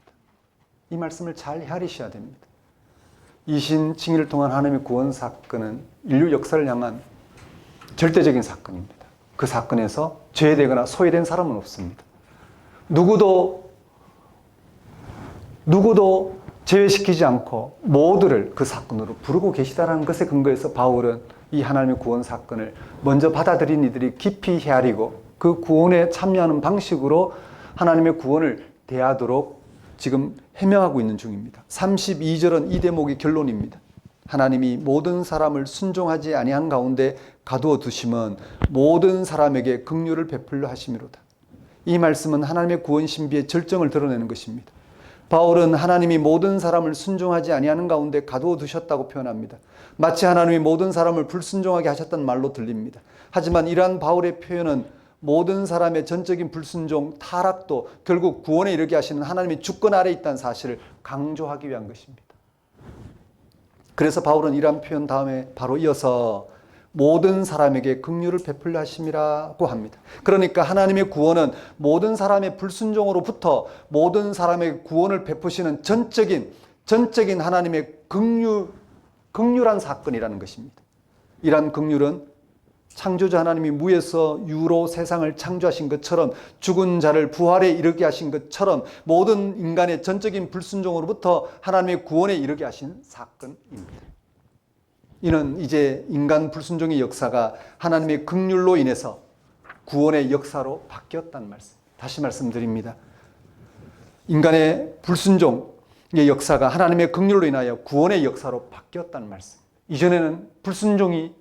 이 말씀을 잘 헤아리셔야 됩니다. 이신 칭의를 통한 하나님의 구원 사건은 인류 역사를 향한 절대적인 사건입니다. 그 사건에서 죄되거나 소외된 사람은 없습니다. 누구도 제외시키지 않고 모두를 그 사건으로 부르고 계시다는 것에 근거해서 바울은 이 하나님의 구원 사건을 먼저 받아들인 이들이 깊이 헤아리고 그 구원에 참여하는 방식으로 하나님의 구원을 대하도록 지금 해명하고 있는 중입니다. 32절은 이 대목이 결론입니다. 하나님이 모든 사람을 순종하지 아니한 가운데 가두어 두심은 모든 사람에게 긍휼을 베풀려 하심이로다. 이 말씀은 하나님의 구원 신비의 절정을 드러내는 것입니다. 바울은 하나님이 모든 사람을 순종하지 아니하는 가운데 가두어 두셨다고 표현합니다. 마치 하나님이 모든 사람을 불순종하게 하셨다는 말로 들립니다. 하지만 이러한 바울의 표현은 모든 사람의 전적인 불순종, 타락도 결국 구원에 이르게 하시는 하나님의 주권 아래에 있다는 사실을 강조하기 위한 것입니다. 그래서 바울은 이러한 표현 다음에 바로 이어서 모든 사람에게 긍휼을 베풀려 하심이라고 합니다. 그러니까 하나님의 구원은 모든 사람의 불순종으로부터 모든 사람에게 구원을 베푸시는 전적인 하나님의 긍휼한 사건이라는 것입니다. 이러한 긍휼은 창조자 하나님이 무에서 유로 세상을 창조하신 것처럼 죽은 자를 부활에 이르게 하신 것처럼 모든 인간의 전적인 불순종으로부터 하나님의 구원에 이르게 하신 사건입니다. 이는 이제 인간 불순종의 역사가 하나님의 긍휼로 인해서 구원의 역사로 바뀌었다는 말씀. 다시 말씀드립니다. 인간의 불순종의 역사가 하나님의 긍휼로 인하여 구원의 역사로 바뀌었다는 말씀. 이전에는 불순종이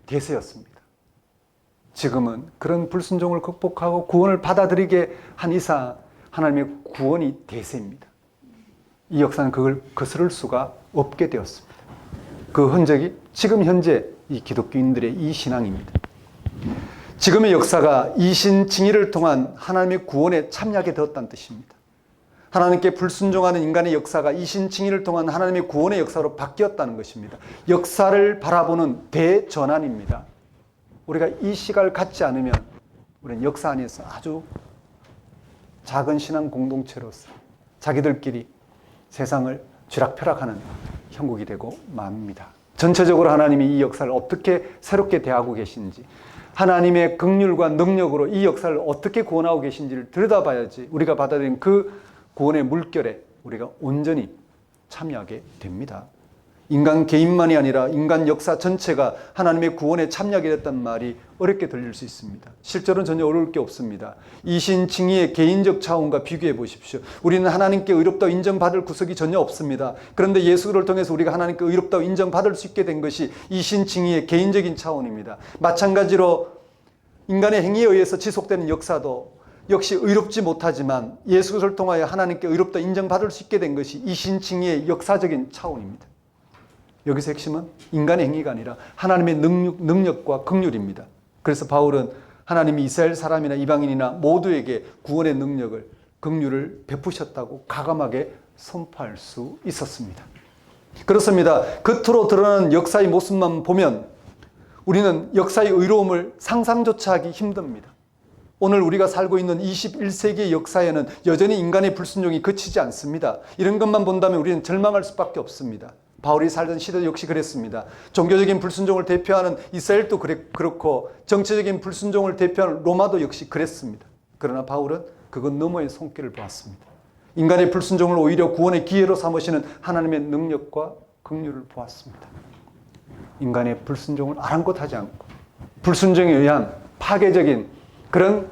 대세였습니다. 지금은 그런 불순종을 극복하고 구원을 받아들이게 한 이상 하나님의 구원이 대세입니다. 이 역사는 그걸 거스를 수가 없게 되었습니다. 그 흔적이 지금 현재 이 기독교인들의 이 신앙입니다. 지금의 역사가 이신칭의를 통한 하나님의 구원에 참여하게 되었다는 뜻입니다. 하나님께 불순종하는 인간의 역사가 이신칭의를 통한 하나님의 구원의 역사로 바뀌었다는 것입니다. 역사를 바라보는 대전환입니다. 우리가 이 시각을 갖지 않으면 우리는 역사 안에서 아주 작은 신앙 공동체로서 자기들끼리 세상을 쥐락펴락하는 형국이 되고 맙니다. 전체적으로 하나님이 이 역사를 어떻게 새롭게 대하고 계신지, 하나님의 긍휼과 능력으로 이 역사를 어떻게 구원하고 계신지를 들여다봐야지 우리가 받아들인 그 구원의 물결에 우리가 온전히 참여하게 됩니다. 인간 개인만이 아니라 인간 역사 전체가 하나님의 구원에 참여하게 됐다는 말이 어렵게 들릴 수 있습니다. 실제로는 전혀 어려울 게 없습니다. 이신칭의의 개인적 차원과 비교해 보십시오. 우리는 하나님께 의롭다고 인정받을 구석이 전혀 없습니다. 그런데 예수를 통해서 우리가 하나님께 의롭다고 인정받을 수 있게 된 것이 이신칭의의 개인적인 차원입니다. 마찬가지로 인간의 행위에 의해서 지속되는 역사도 역시 의롭지 못하지만 예수 그리스도를 통하여 하나님께 의롭다 인정받을 수 있게 된 것이 이신칭의의 역사적인 차원입니다. 여기서 핵심은 인간의 행위가 아니라 하나님의 능력과 긍휼입니다. 그래서 바울은 하나님이 이스라엘 사람이나 이방인이나 모두에게 구원의 능력을, 긍휼을 베푸셨다고 과감하게 선포할 수 있었습니다. 그렇습니다. 겉으로 드러나는 역사의 모습만 보면 우리는 역사의 의로움을 상상조차 하기 힘듭니다. 오늘 우리가 살고 있는 21세기의 역사에는 여전히 인간의 불순종이 그치지 않습니다. 이런 것만 본다면 우리는 절망할 수밖에 없습니다. 바울이 살던 시대도 역시 그랬습니다. 종교적인 불순종을 대표하는 이스라엘도 그렇고 정치적인 불순종을 대표하는 로마도 역시 그랬습니다. 그러나 바울은 그건 너머의 손길을 보았습니다. 인간의 불순종을 오히려 구원의 기회로 삼으시는 하나님의 능력과 긍휼을 보았습니다. 인간의 불순종을 아랑곳하지 않고 불순종에 의한 파괴적인 그런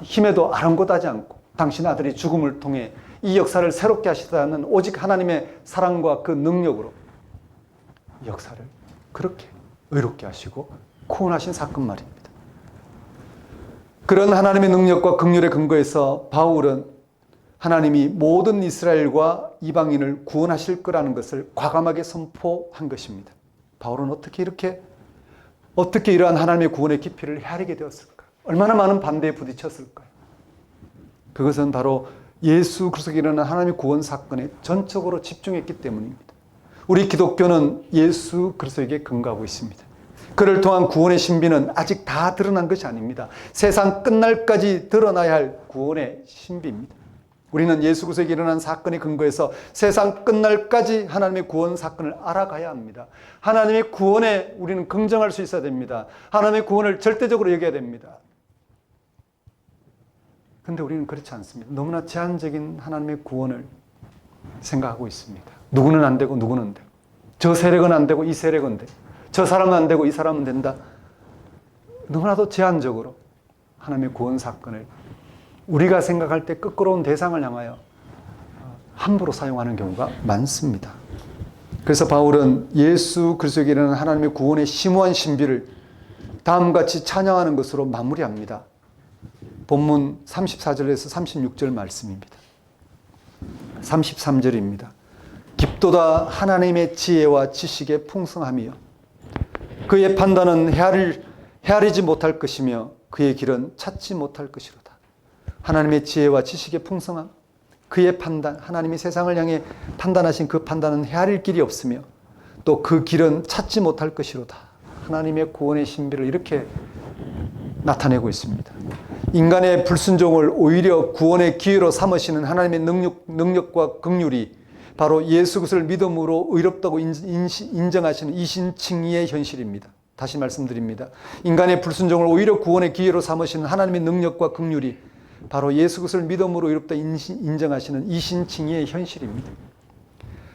힘에도 아랑곳하지 않고 당신 아들의 죽음을 통해 이 역사를 새롭게 하시다는 오직 하나님의 사랑과 그 능력으로 역사를 그렇게 의롭게 하시고 구원하신 사건 말입니다. 그런 하나님의 능력과 긍휼의 근거에서 바울은 하나님이 모든 이스라엘과 이방인을 구원하실 거라는 것을 과감하게 선포한 것입니다. 바울은 어떻게 이러한 하나님의 구원의 깊이를 헤아리게 되었을까? 얼마나 많은 반대에 부딪혔을까요? 그것은 바로 예수 그리스도에게 일어난 하나님의 구원 사건에 전적으로 집중했기 때문입니다. 우리 기독교는 예수 그리스도에게 근거하고 있습니다. 그를 통한 구원의 신비는 아직 다 드러난 것이 아닙니다. 세상 끝날까지 드러나야 할 구원의 신비입니다. 우리는 예수 그리스도에게 일어난 사건에 근거해서 세상 끝날까지 하나님의 구원 사건을 알아가야 합니다. 하나님의 구원에 우리는 긍정할 수 있어야 됩니다. 하나님의 구원을 절대적으로 여겨야 됩니다. 그런데 우리는 그렇지 않습니다. 너무나 제한적인 하나님의 구원을 생각하고 있습니다. 누구는 안 되고 누구는 되고, 저 세력은 안 되고 이 세력은 되고, 저 사람은 안 되고 이 사람은 된다. 너무나도 제한적으로 하나님의 구원 사건을 우리가 생각할 때 끄끄러운 대상을 향하여 함부로 사용하는 경우가 많습니다. 그래서 바울은 예수 그리스도에게 이르는 하나님의 구원의 심오한 신비를 다음같이 찬양하는 것으로 마무리합니다. 본문 34절에서 36절 말씀입니다. 33절입니다. 깊도다 하나님의 지혜와 지식의 풍성함이요 그의 판단은 헤아리지 못할 것이며 그의 길은 찾지 못할 것이로다. 하나님의 지혜와 지식의 풍성함, 그의 판단, 하나님이 세상을 향해 판단하신 그 판단은 헤아릴 길이 없으며 또 그 길은 찾지 못할 것이로다. 하나님의 구원의 신비를 이렇게 나타내고 있습니다. 인간의 불순종을 오히려 구원의 기회로 삼으시는 하나님의 능력과 긍휼이 바로 예수 그리스도를 믿음으로 의롭다고 인정하시는 이신칭의의 현실입니다. 다시 말씀드립니다. 인간의 불순종을 오히려 구원의 기회로 삼으시는 하나님의 능력과 긍휼이 바로 예수 그리스도를 믿음으로 의롭다 인정하시는 이신칭의의 현실입니다.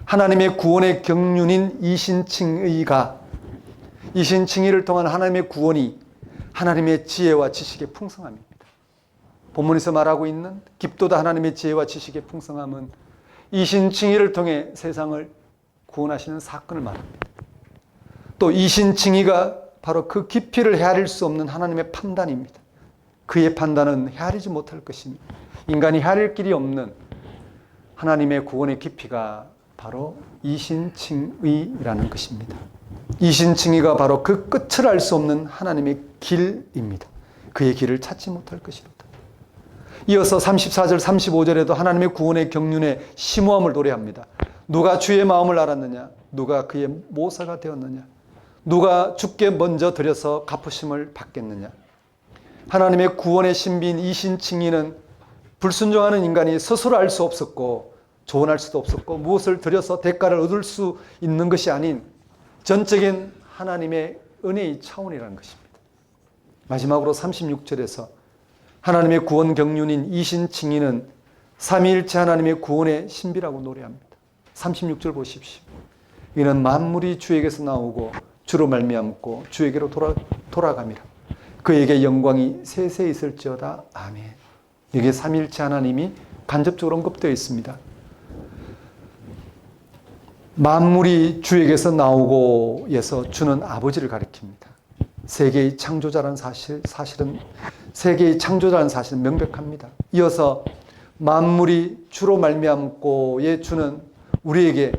하나님의 구원의 경륜인 이신칭의를 통한 하나님의 구원이 하나님의 지혜와 지식의 풍성함입니다. 본문에서 말하고 있는 깊도다 하나님의 지혜와 지식의 풍성함은 이신칭의를 통해 세상을 구원하시는 사건을 말합니다. 또 이신칭의가 바로 그 깊이를 헤아릴 수 없는 하나님의 판단입니다. 그의 판단은 헤아리지 못할 것이며 인간이 헤아릴 길이 없는 하나님의 구원의 깊이가 바로 이신칭의라는 것입니다. 이신칭의가 바로 그 끝을 알 수 없는 하나님의 길입니다. 그의 길을 찾지 못할 것이로다. 이어서 34절 35절에도 하나님의 구원의 경륜의 심오함을 노래합니다. 누가 주의 마음을 알았느냐? 누가 그의 모사가 되었느냐? 누가 주께 먼저 드려서 갚으심을 받겠느냐? 하나님의 구원의 신비인 이신칭의는 불순종하는 인간이 스스로 알 수 없었고 조언할 수도 없었고 무엇을 드려서 대가를 얻을 수 있는 것이 아닌 전적인 하나님의 은혜의 차원이라는 것입니다. 마지막으로 36절에서 하나님의 구원 경륜인 이신칭의는 삼위일체 하나님의 구원의 신비라고 노래합니다. 36절 보십시오. 이는 만물이 주에게서 나오고 주로 말미암고 주에게로 돌아감이라. 그에게 영광이 세세 있을지어다. 아멘. 여기에 삼위일체 하나님이 간접적으로 언급되어 있습니다. 만물이 주에게서 나오고에서 주는 아버지를 가리킵니다. 세계의 창조자라는 사실은 세계의 창조자라는 사실은 명백합니다. 이어서 만물이 주로 말미암고의 주는 우리에게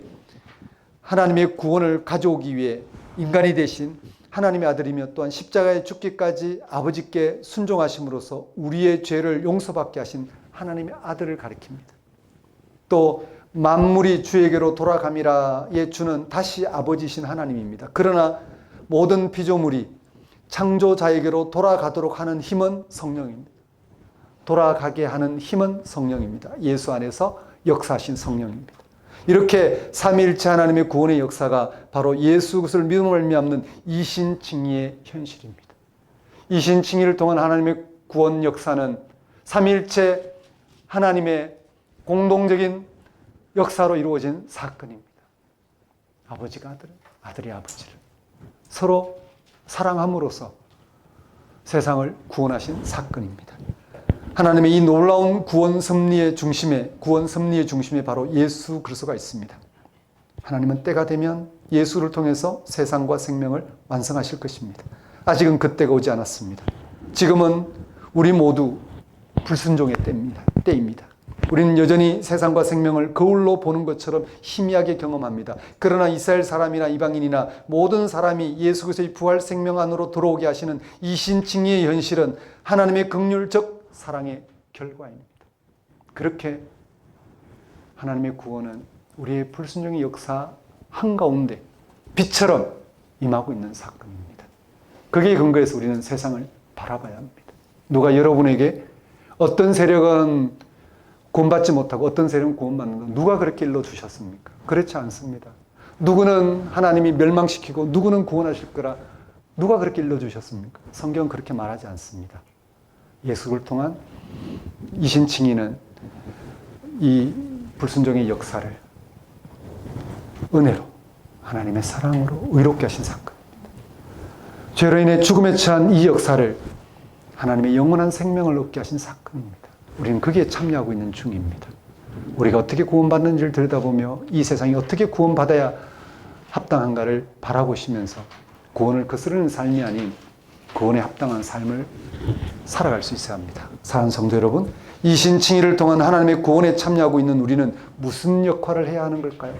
하나님의 구원을 가져오기 위해 인간이 되신 하나님의 아들이며 또한 십자가에 죽기까지 아버지께 순종하심으로써 우리의 죄를 용서받게 하신 하나님의 아들을 가리킵니다. 또 만물이 주에게로 돌아감이라의 주는 다시 아버지이신 하나님입니다. 그러나 모든 피조물이 창조자에게로 돌아가도록 하는 힘은 성령입니다. 돌아가게 하는 힘은 성령입니다. 예수 안에서 역사하신 성령입니다. 이렇게 삼위일체 하나님의 구원의 역사가 바로 예수 그리스도를 믿음으로 말미암는 이신칭의의 현실입니다. 이신칭의를 통한 하나님의 구원 역사는 삼위일체 하나님의 공동적인 역사로 이루어진 사건입니다. 아버지가 아들을, 아들이 아버지를 서로 사랑함으로써 세상을 구원하신 사건입니다. 하나님의 이 놀라운 구원 섭리의 중심에 바로 예수 그리스도가 있습니다. 하나님은 때가 되면 예수를 통해서 세상과 생명을 완성하실 것입니다. 아직은 그때가 오지 않았습니다. 지금은 우리 모두 불순종의 때입니다. 우리는 여전히 세상과 생명을 거울로 보는 것처럼 희미하게 경험합니다. 그러나 이스라엘 사람이나 이방인이나 모든 사람이 예수 그리스도의 부활 생명 안으로 들어오게 하시는 이신칭의의 현실은 하나님의 긍휼적 사랑의 결과입니다. 그렇게 하나님의 구원은 우리의 불순종의 역사 한가운데 빛처럼 임하고 있는 사건입니다. 거기에 근거해서 우리는 세상을 바라봐야 합니다. 누가 여러분에게 어떤 세력은 구원받지 못하고 어떤 세력은 구원받는다. 누가 그렇게 일러주셨습니까? 그렇지 않습니다. 누구는 하나님이 멸망시키고 누구는 구원하실 거라 누가 그렇게 일러주셨습니까? 성경은 그렇게 말하지 않습니다. 예수를 통한 이신칭의는 이 불순종의 역사를 은혜로 하나님의 사랑으로 의롭게 하신 사건입니다. 죄로 인해 죽음에 처한 이 역사를 하나님의 영원한 생명을 얻게 하신 사건입니다. 우리는 거기에 참여하고 있는 중입니다. 우리가 어떻게 구원받는지를 들여다보며 이 세상이 어떻게 구원받아야 합당한가를 바라보시면서 구원을 거스르는 삶이 아닌 구원에 합당한 삶을 살아갈 수 있어야 합니다. 사랑하는 성도 여러분, 이신칭의를 통한 하나님의 구원에 참여하고 있는 우리는 무슨 역할을 해야 하는 걸까요?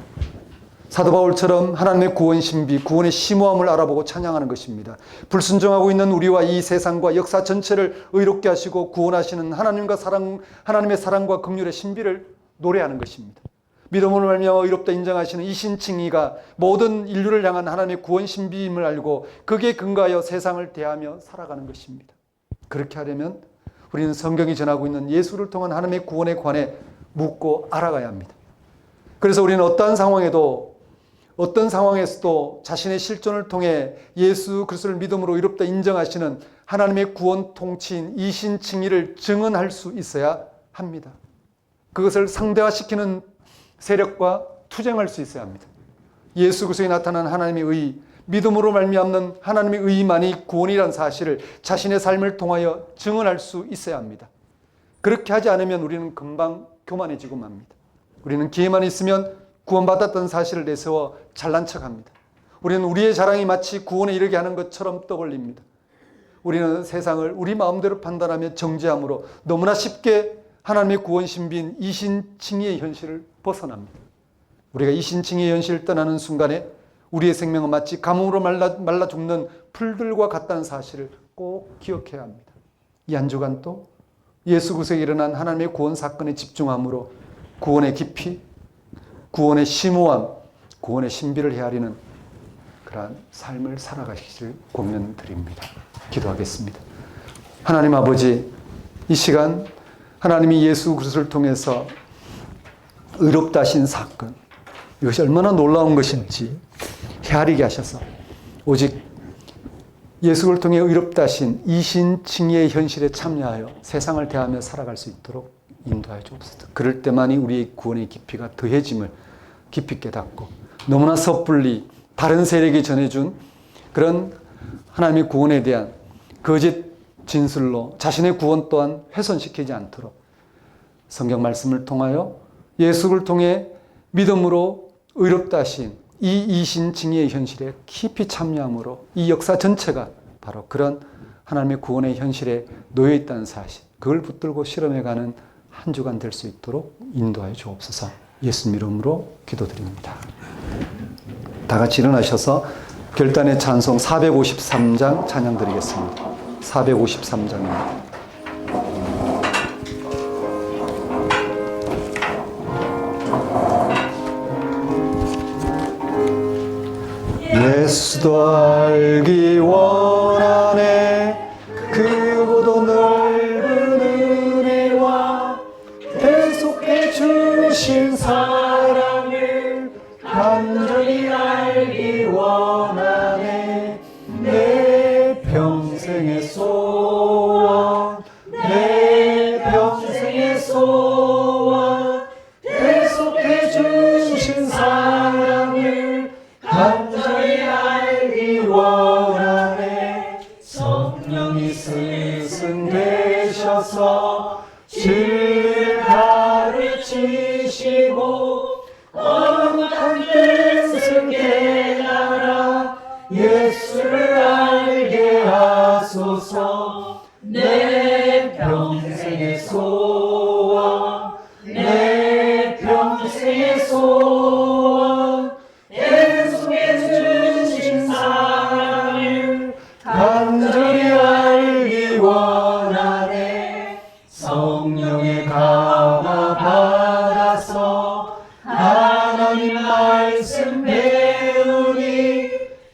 사도 바울처럼 하나님의 구원 신비, 구원의 심오함을 알아보고 찬양하는 것입니다. 불순종하고 있는 우리와 이 세상과 역사 전체를 의롭게 하시고 구원하시는 하나님의 사랑과 긍휼의 신비를 노래하는 것입니다. 믿음으로 말미암아 의롭다 인정하시는 이신칭의가 모든 인류를 향한 하나님의 구원 신비임을 알고 거기에 근거하여 세상을 대하며 살아가는 것입니다. 그렇게 하려면 우리는 성경이 전하고 있는 예수를 통한 하나님의 구원에 관해 묻고 알아가야 합니다. 그래서 우리는 어떤 상황에서도 자신의 실존을 통해 예수 그리스도를 믿음으로 의롭다 인정하시는 하나님의 구원 통치인 이신칭의를 증언할 수 있어야 합니다. 그것을 상대화시키는 세력과 투쟁할 수 있어야 합니다. 예수 그리스도에 나타난 하나님의 의, 믿음으로 말미암는 하나님의 의만이 구원이라는 사실을 자신의 삶을 통하여 증언할 수 있어야 합니다. 그렇게 하지 않으면 우리는 금방 교만해지고 맙니다. 우리는 기회만 있으면 구원받았던 사실을 내세워 잘난 척합니다. 우리는 우리의 자랑이 마치 구원에 이르게 하는 것처럼 떠올립니다. 우리는 세상을 우리 마음대로 판단하며 정죄함으로 너무나 쉽게 하나님의 구원 신비인 이신칭의의 현실을 벗어납니다. 우리가 이신칭의의 현실을 떠나는 순간에 우리의 생명은 마치 가뭄으로 말라 죽는 풀들과 같다는 사실을 꼭 기억해야 합니다. 이 한 주간 또 예수 그리스도에 일어난 하나님의 구원 사건에 집중함으로 구원의 깊이, 구원의 심오함, 구원의 신비를 헤아리는 그러한 삶을 살아가시길 권면드립니다. 기도하겠습니다. 하나님 아버지, 이 시간 하나님이 예수 그리스도를 통해서 의롭다 하신 사건, 이것이 얼마나 놀라운 것인지 헤아리게 하셔서 오직 예수를 통해 의롭다 하신 이신칭의의 현실에 참여하여 세상을 대하며 살아갈 수 있도록 인도하여 주옵소서. 그럴 때만이 우리의 구원의 깊이가 더해짐을 깊이 깨닫고 너무나 섣불리 다른 세력이 전해준 그런 하나님의 구원에 대한 거짓 진술로 자신의 구원 또한 훼손시키지 않도록 성경 말씀을 통하여 예수를 통해 믿음으로 의롭다 하신 이 이신칭의의 현실에 깊이 참여함으로 이 역사 전체가 바로 그런 하나님의 구원의 현실에 놓여 있다는 사실, 그걸 붙들고 실험해가는 한 주간 될 수 있도록 인도하여 주옵소서. 예수 이름으로 기도드립니다. 다 같이 일어나셔서 결단의 찬송 453장 찬양 드리겠습니다. 453장입니다. 예수도 알기 원하네 그보다 넓은 은혜와 계속해 주신 사랑을 간절히 알기 원하네 내 평생의 소원 내 평생의 소원 계속해 주신 사랑을 간절히 알기 원하네 성령이 스승되셔서 진리를 가르치시고 거룩한 뜻을 깨달아 예수를 알게 하소서 내 평생의 소원 내 평생의 소원 간절히 알기 원하네 성령의 감화 받아서 하나님 말씀 배우니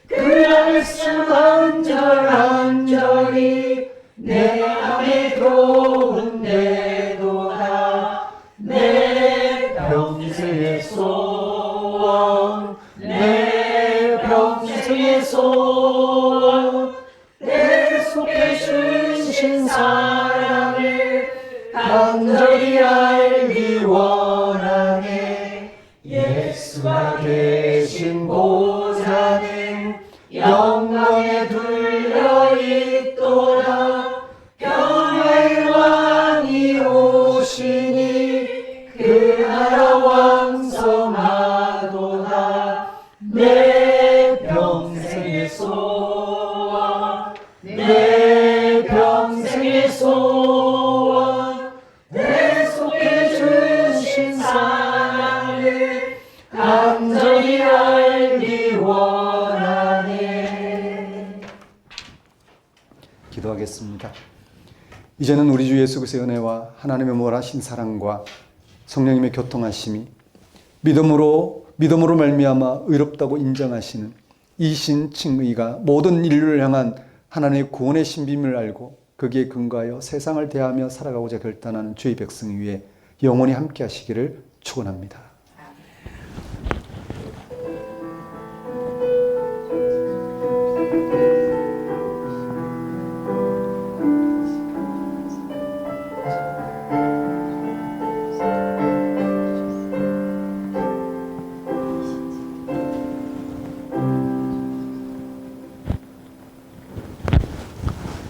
그 말씀 한절한절이 내 안에 들어온대도다 내 평생의 소원 내 평생의 소원 계속해 주신 사랑을 간절히 알기 원하네 예수가 계신 보좌는 영광에 둘러있도다 평화의 왕이 오시니 그 나라 왕성하도다 내 소원 약속해 주신 사랑을 간절히 알기 원하네. 기도하겠습니다. 이제는 우리 주 예수 그리스도의 은혜와 하나님의 무한하신 사랑과 성령님의 교통하심이 믿음으로 말미암아 의롭다고 인정하시는 이 신칭의가 모든 인류를 향한 하나님의 구원의 신비를 알고 거기에 근거하여 세상을 대하며 살아가고자 결단하는 주의 백성 위에 영원히 함께 하시기를 축원합니다.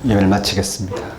예배를 마치겠습니다.